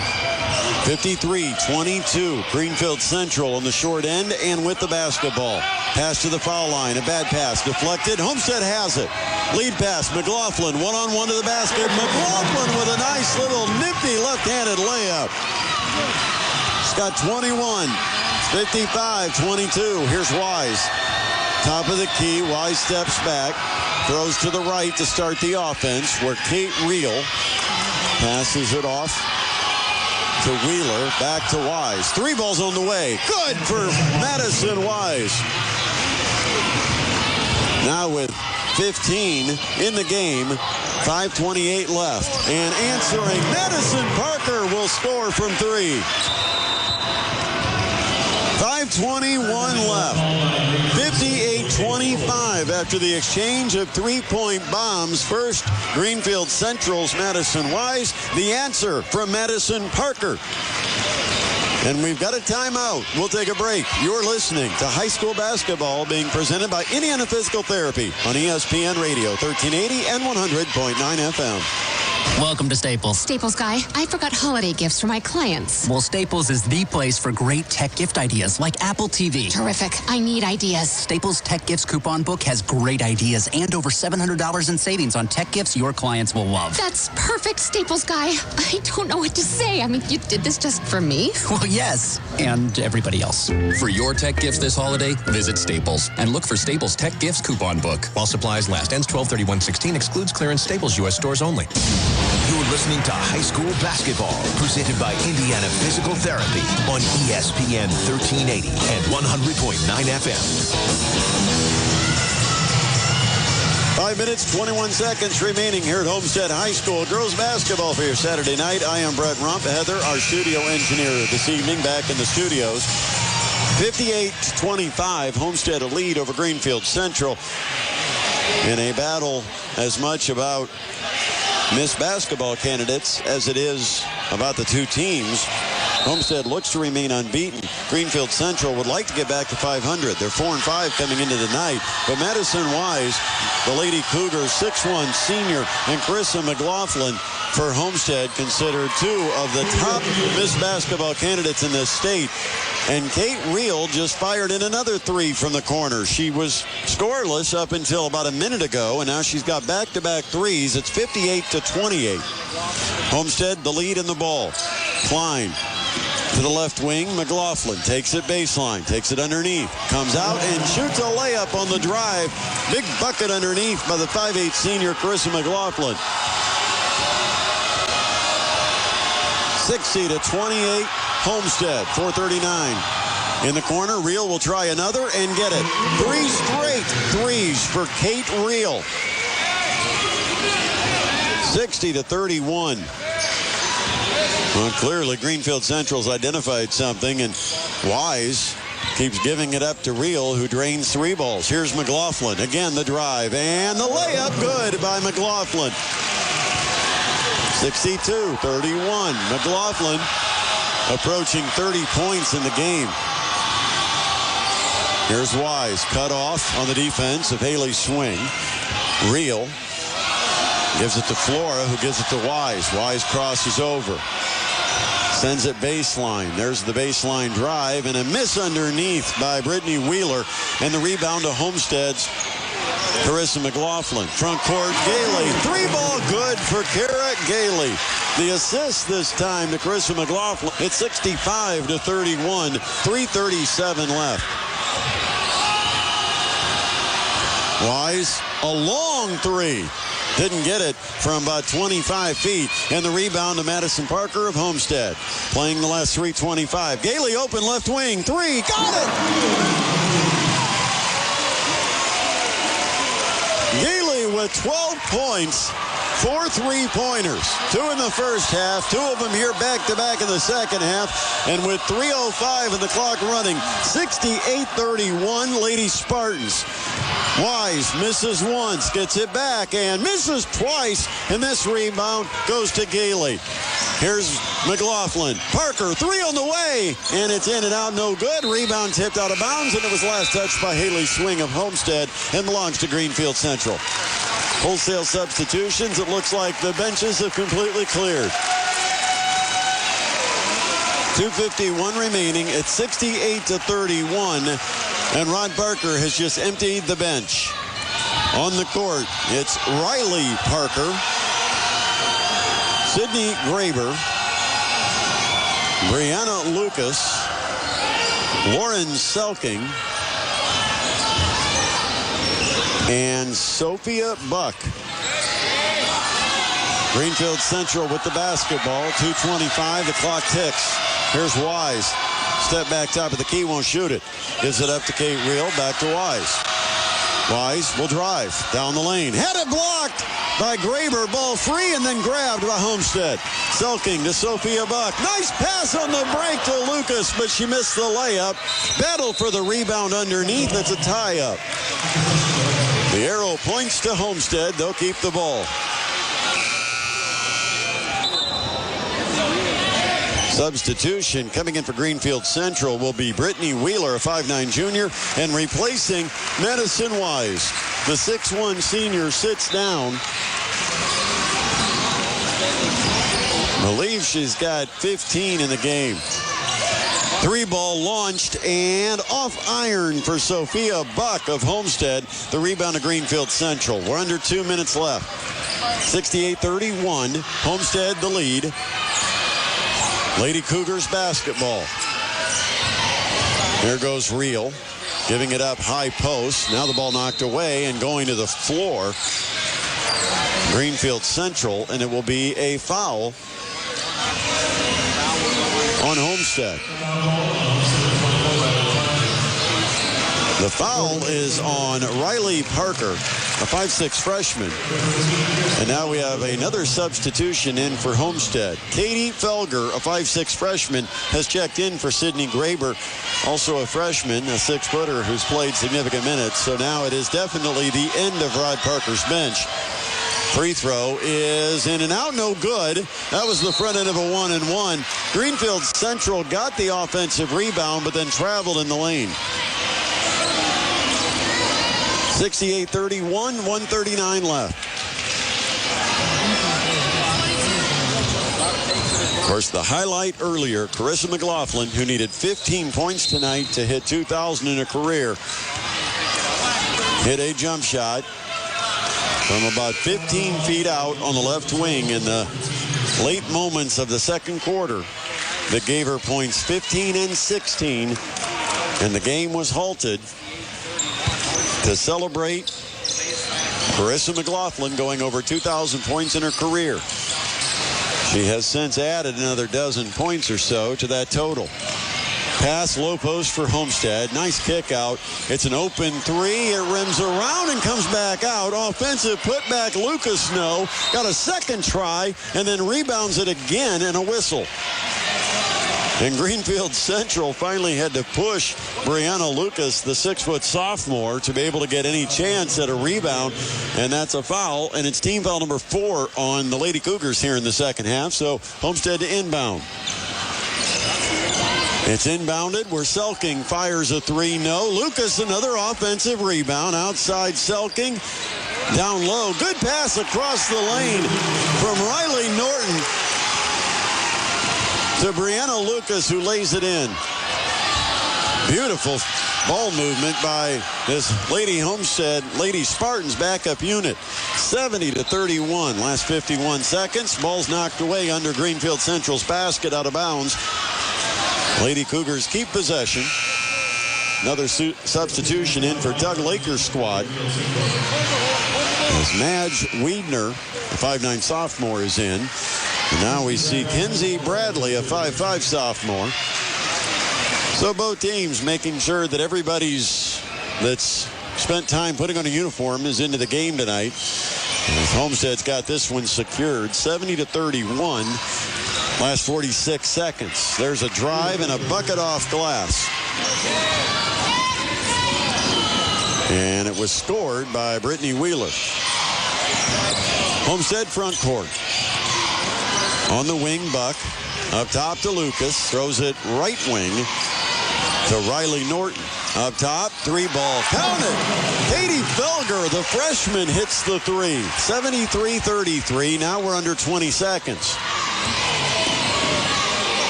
S3: 53-22. Greenfield Central on the short end and with the basketball. Pass to the foul line. A bad pass. Deflected. Homestead has it. Lead pass. McLaughlin one-on-one to the basket. McLaughlin with a nice little nifty left-handed layup. She's got 21. 55-22. Here's Wise. Top of the key. Wise steps back. Throws to the right to start the offense, where Kate Reel passes it off to Wheeler, back to Wise. 3 balls on the way. Good for Madison Wise. Now with 15 in the game, 5:28 left. And answering, Madison Parker will score from 3. 5:21 left. 58-25 after the exchange of 3-point bombs. First, Greenfield Central's Madison Wise. The answer from Madison Parker. And we've got a timeout. We'll take a break. You're listening to high school basketball being presented by Indiana Physical Therapy on ESPN Radio 1380 and 100.9 FM.
S9: Welcome to Staples.
S10: Staples guy, I forgot holiday gifts for my clients.
S9: Well, Staples is the place for great tech gift ideas like Apple TV.
S10: Terrific. I need ideas.
S9: Staples Tech Gifts coupon book has great ideas and over $700 in savings on tech gifts your clients will love.
S10: That's perfect, Staples guy. I don't know what to say. I mean, you did this just for me?
S9: Well, yes, and everybody else.
S11: For your tech gifts this holiday, visit Staples and look for Staples Tech Gifts coupon book. While supplies last. Ends 12/31/16. Excludes clearance. Staples U.S. stores only.
S5: You're listening to High School Basketball, presented by Indiana Physical Therapy on ESPN 1380 and 100.9 FM.
S3: 5 minutes, 21 seconds remaining here at Homestead High School. Girls basketball for your Saturday night. I am Brett Rump. Heather, our studio engineer this evening, back in the studios. 58-25, Homestead a lead over Greenfield Central in a battle as much about Miss Basketball candidates as it is about the two teams. Homestead looks to remain unbeaten. Greenfield Central would like to get back to 500. They're 4-5 coming into the night. But Madison Wise, the Lady Cougars, 6'1" senior, and Carissa McLaughlin for Homestead, considered two of the top Miss Basketball candidates in this state. And Kate Reel just fired in another three from the corner. She was scoreless up until about a minute ago, and now she's got back-to-back threes. It's 58-28. Homestead the lead in the ball. Klein to the left wing. McLaughlin takes it baseline, takes it underneath, comes out and shoots a layup on the drive. Big bucket underneath by the 5'8" senior Carissa McLaughlin. 60-28, Homestead, 4:39. In the corner, Reel will try another and get it. 3 straight threes for Kate Reel. 60-31. Well, clearly Greenfield Central's identified something, and Wise keeps giving it up to Reel, who drains 3 balls. Here's McLaughlin. Again, the drive, and the layup good by McLaughlin. 62-31. McLaughlin approaching 30 points in the game. Here's Wise, cut off on the defense of Haley Swing. Reel gives it to Flora, who gives it to Wise. Wise crosses over. Sends it baseline. There's the baseline drive, and a miss underneath by Brittany Wheeler, and the rebound to Homestead's Carissa McLaughlin. Front court, Gailey. 3-ball good for Kara Gailey. The assist this time to Carissa McLaughlin. It's 65-31. 3:37 left. Wise, a long three. Didn't get it from about 25 feet. And the rebound to Madison Parker of Homestead. Playing the last 3:25. Gailey open left wing. 3. Got it! Gailey with 12 points. 4 3-pointers. 2 in the first half. 2 of them here back-to-back in the second half. And with 3:05 in the clock running, 68-31, Lady Spartans. Wise misses once, gets it back, and misses twice. And this rebound goes to Gailey. Here's McLaughlin. Parker, 3 on the way, and it's in and out, no good. Rebound tipped out of bounds, and it was last touched by Haley Swing of Homestead and belongs to Greenfield Central. Wholesale substitutions. It looks like the benches have completely cleared. 2:51 remaining. It's 68-31. And Ron Parker has just emptied the bench. On the court, it's Riley Parker, Sydney Graber, Brianna Lucas, Lauren Selking, and Sophia Buck. Greenfield Central with the basketball. 2:25, the clock ticks. Here's Wise. Step back top of the key, won't shoot it. Gives it up to Kate Reel, back to Wise. Wise will drive down the lane. Had it blocked by Graber, ball free, and then grabbed by Homestead. Selking to Sophia Buck. Nice pass on the break to Lucas, but she missed the layup. Battle for the rebound underneath. It's a tie-up. The arrow points to Homestead. They'll keep the ball. Substitution coming in for Greenfield Central will be Brittany Wheeler, a 5'9" junior, and replacing Madison Wise. The 6'1" senior sits down. I believe she's got 15 in the game. 3-ball launched and off iron for Sophia Buck of Homestead. The rebound to Greenfield Central. We're under 2 minutes left. 68-31. Homestead the lead. Lady Cougars basketball. There goes Reel, giving it up high post. Now the ball knocked away and going to the floor. Greenfield Central, and it will be a foul on Homestead. The foul is on Riley Parker, a 5'6 freshman. And now we have another substitution in for Homestead. Katie Felger, a 5'6 freshman, has checked in for Sydney Graber, also a freshman, a 6-footer who's played significant minutes. So now it is definitely the end of Rod Parker's bench. Free throw is in and out, no good. That was the front end of a 1-and-1. Greenfield Central got the offensive rebound, but then traveled in the lane. 68-31, 1:39 left. Of course, the highlight earlier, Carissa McLaughlin, who needed 15 points tonight to hit 2,000 in a career, hit a jump shot from about 15 feet out on the left wing in the late moments of the second quarter that gave her points 15 and 16, and the game was halted to celebrate Carissa McLaughlin going over 2,000 points in her career. She has since added another dozen points or so to that total. Pass, low post for Homestead. Nice kick out. It's an open three. It rims around and comes back out. Offensive putback, Lucas Snow. Got a second try and then rebounds it again and a whistle. And Greenfield Central finally had to push Brianna Lucas, the 6-foot sophomore, to be able to get any chance at a rebound. And that's a foul. And it's team foul number 4 on the Lady Cougars here in the second half. So Homestead to inbound. It's inbounded where Selking fires a 3. No. Lucas, another offensive rebound. Outside Selking. Down low. Good pass across the lane from Riley Norton to Brianna Lucas, who lays it in. Beautiful ball movement by this Lady Homestead, Lady Spartans backup unit. 70-31. Last 51 seconds. Ball's knocked away under Greenfield Central's basket, out of bounds. Lady Cougars keep possession. Another substitution in for Doug Laker's squad. As Madge Wiedner, a 5'9 sophomore, is in. And now we see Kenzie Bradley, a 5'5 sophomore. So both teams making sure that everybody's that's spent time putting on a uniform is into the game tonight. And Homestead's got this one secured, 70-31. Last 46 seconds. There's a drive and a bucket off glass. And it was scored by Brittany Wheeler. Homestead front court. On the wing, Buck. Up top to Lucas. Throws it right wing to Riley Norton. Up top, 3-ball. Count it! Katie Felger, the freshman, hits the 3. 73-33. Now we're under 20 seconds.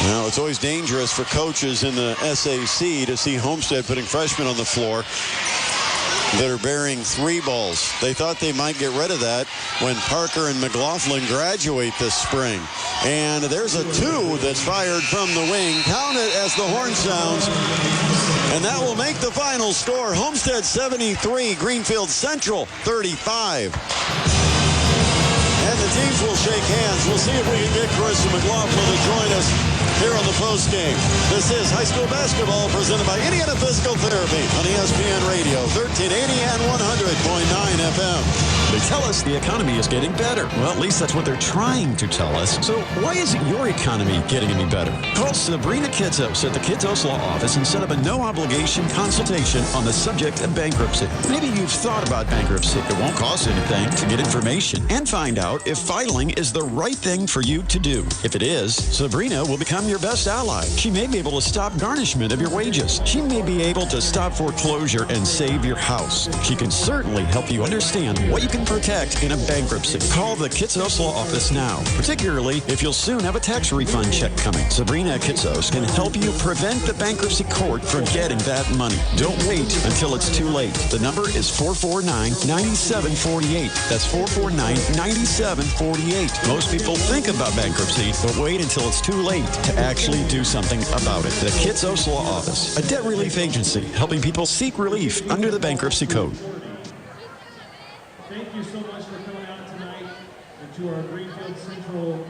S3: Now, it's always dangerous for coaches in the SAC to see Homestead putting freshmen on the floor that are bearing 3 balls. They thought they might get rid of that when Parker and McLaughlin graduate this spring. And there's a 2 that's fired from the wing. Count it as the horn sounds. And that will make the final score. Homestead 73, Greenfield Central 35. And the teams will shake hands. We'll see if we can get Carissa McLaughlin to join us here on the postgame. This is high school basketball presented by Indiana Physical Therapy on ESPN Radio, 1380 and 100.9 FM.
S21: They tell us the economy is getting better. Well, at least that's what they're trying to tell us. So why isn't your economy getting any better? Call Sabrina Kitsos at the Kitsos Law Office and set up a no-obligation consultation on the subject of bankruptcy. Maybe you've thought about bankruptcy. It won't cost anything to get information and find out if filing is the right thing for you to do. If it is, Sabrina will become your best ally. She may be able to stop garnishment of your wages. She may be able to stop foreclosure and save your house. She can certainly help you understand what you can protect in a bankruptcy. Call the Kitsos Law Office now, particularly if you'll soon have a tax refund check coming. Sabrina Kitsos can help you prevent the bankruptcy court from getting that money. Don't wait until it's too late. The number is 449-9748. That's 449-9748. Most people think about bankruptcy, but wait until it's too late to actually do something about it. The Kitsos Law Office, a debt relief agency helping people seek relief under the bankruptcy code.
S1: Thank you so much for coming out tonight. And to our Greenfield Central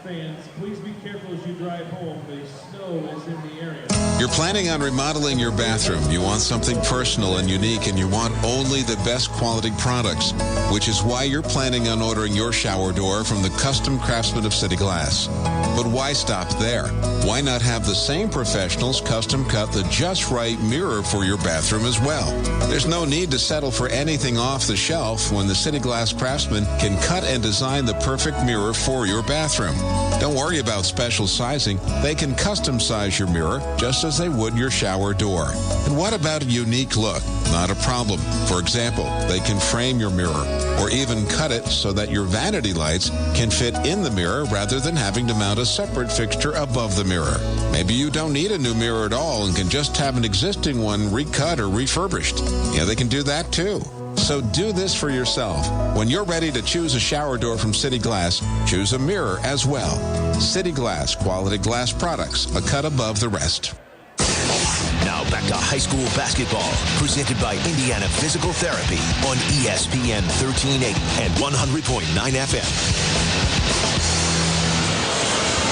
S1: fans, please be careful. careful as you drive home. The snow is in the area.
S22: You're planning on remodeling your bathroom. You want something personal and unique, and you want only the best quality products, which is why you're planning on ordering your shower door from the custom craftsmen of City Glass. But why stop there? Why not have the same professionals custom cut the just right mirror for your bathroom as well? There's no need to settle for anything off the shelf when the City Glass craftsman can cut and design the perfect mirror for your bathroom. Don't worry about special sizing. They can custom size your mirror just as they would your shower door. And what about a unique look? Not a problem. For example, they can frame your mirror or even cut it so that your vanity lights can fit in the mirror rather than having to mount a separate fixture above the mirror. Maybe you don't need a new mirror at all and can just have an existing one recut or refurbished. Yeah, they can do that too. So do this for yourself. When you're ready to choose a shower door from City Glass, choose a mirror as well. City Glass, quality glass products, a cut above the rest.
S5: Now back to high school basketball, presented by Indiana Physical Therapy on ESPN 1380 and 100.9 FM.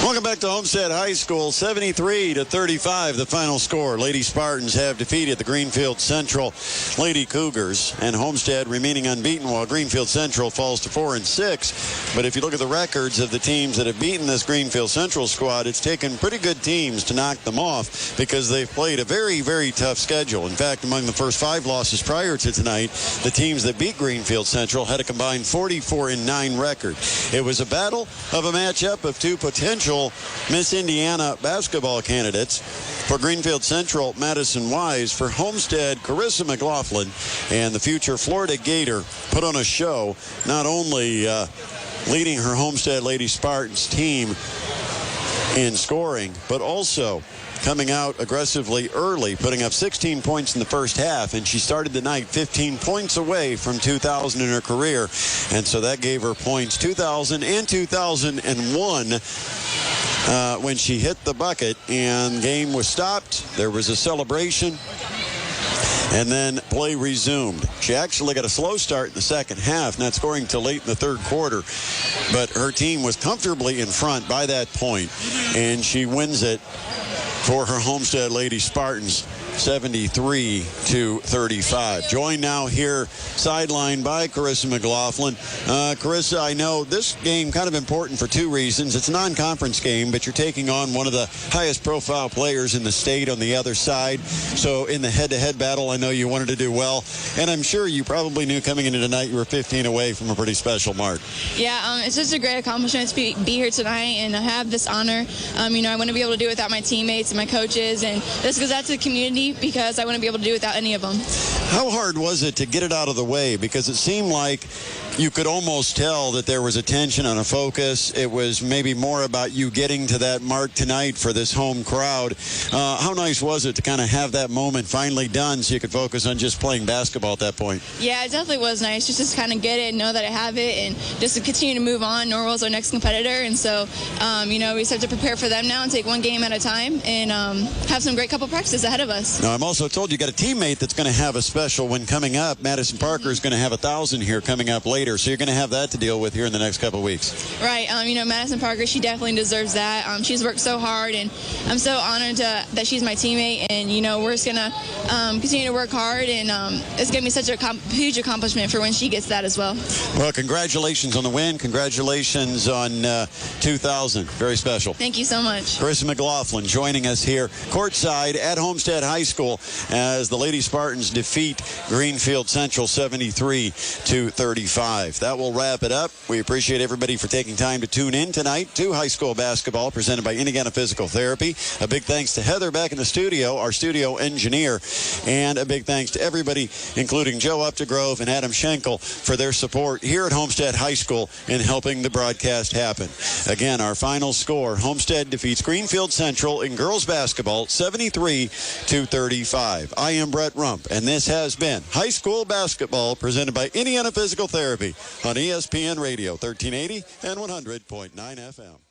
S3: Welcome back to Homestead High School. 73-35, the final score. Lady Spartans have defeated the Greenfield Central Lady Cougars, and Homestead remaining unbeaten while Greenfield Central falls to 4-6. But if you look at the records of the teams that have beaten this Greenfield Central squad, it's taken pretty good teams to knock them off because they've played a very, very tough schedule. In fact, among the first 5 losses prior to tonight, the teams that beat Greenfield Central had a combined 44-9 record. It was a battle of a matchup of 2 potential Miss Indiana basketball candidates. For Greenfield Central, Madison Wise. For Homestead, Carissa McLaughlin. And the future Florida Gator put on a show, not only leading her Homestead Lady Spartans team in scoring, but also coming out aggressively early, putting up 16 points in the first half, and she started the night 15 points away from 2,000 in her career, and so that gave her points 2000 and 2001 when she hit the bucket, and game was stopped. There was a celebration, and then play resumed. She actually got a slow start in the second half, not scoring till late in the third quarter, but her team was comfortably in front by that point, and she wins it for her Homestead Lady Spartans, 73-35. Joined now here sidelined by Carissa McLaughlin. Carissa, I know this game kind of important for 2 reasons. It's a non-conference game, but you're taking on one of the highest profile players in the state on the other side. So in the head-to-head battle, I know you wanted to do well. And I'm sure you probably knew coming into tonight you were 15 away from a pretty special mark.
S2: Yeah, it's just a great accomplishment to be here tonight and have this honor. I wouldn't be able to do it without my teammates and my coaches, and this goes out to the community because I wouldn't be able to do it without any of them.
S3: How hard was it to get it out of the way? Because it seemed like you could almost tell that there was a tension and a focus. It was maybe more about you getting to that mark tonight for this home crowd. How nice was it to kind of have that moment finally done so you could focus on just playing basketball at that point?
S2: Yeah, it definitely was nice just to kind of get it and know that I have it and just to continue to move on. Norwell's our next competitor, and so, we just have to prepare for them now and take one game at a time and have some great couple practices ahead of us.
S3: Now, I'm also told you got a teammate that's going to have a special one coming up. Madison Parker is going to have 1,000 here coming up later. So you're going to have that to deal with here in the next couple of weeks.
S2: Right. Madison Parker, she definitely deserves that. She's worked so hard, and I'm so honored that she's my teammate. And, we're just going to continue to work hard, and it's going to be such a huge accomplishment for when she gets that as well.
S3: Well, congratulations on the win. Congratulations on 2,000. Very special.
S2: Thank you so much.
S3: Carissa McLaughlin joining us here courtside at Homestead High School as the Lady Spartans defeat Greenfield Central 73-35. That will wrap it up. We appreciate everybody for taking time to tune in tonight to high school basketball presented by Indiana Physical Therapy. A big thanks to Heather back in the studio, our studio engineer, and a big thanks to everybody, including Joe Updegrove and Adam Schenkel, for their support here at Homestead High School in helping the broadcast happen. Again, our final score, Homestead defeats Greenfield Central in girls basketball 73-35. I am Brett Rump, and this has been high school basketball presented by Indiana Physical Therapy on ESPN Radio 1380 and 100.9 FM.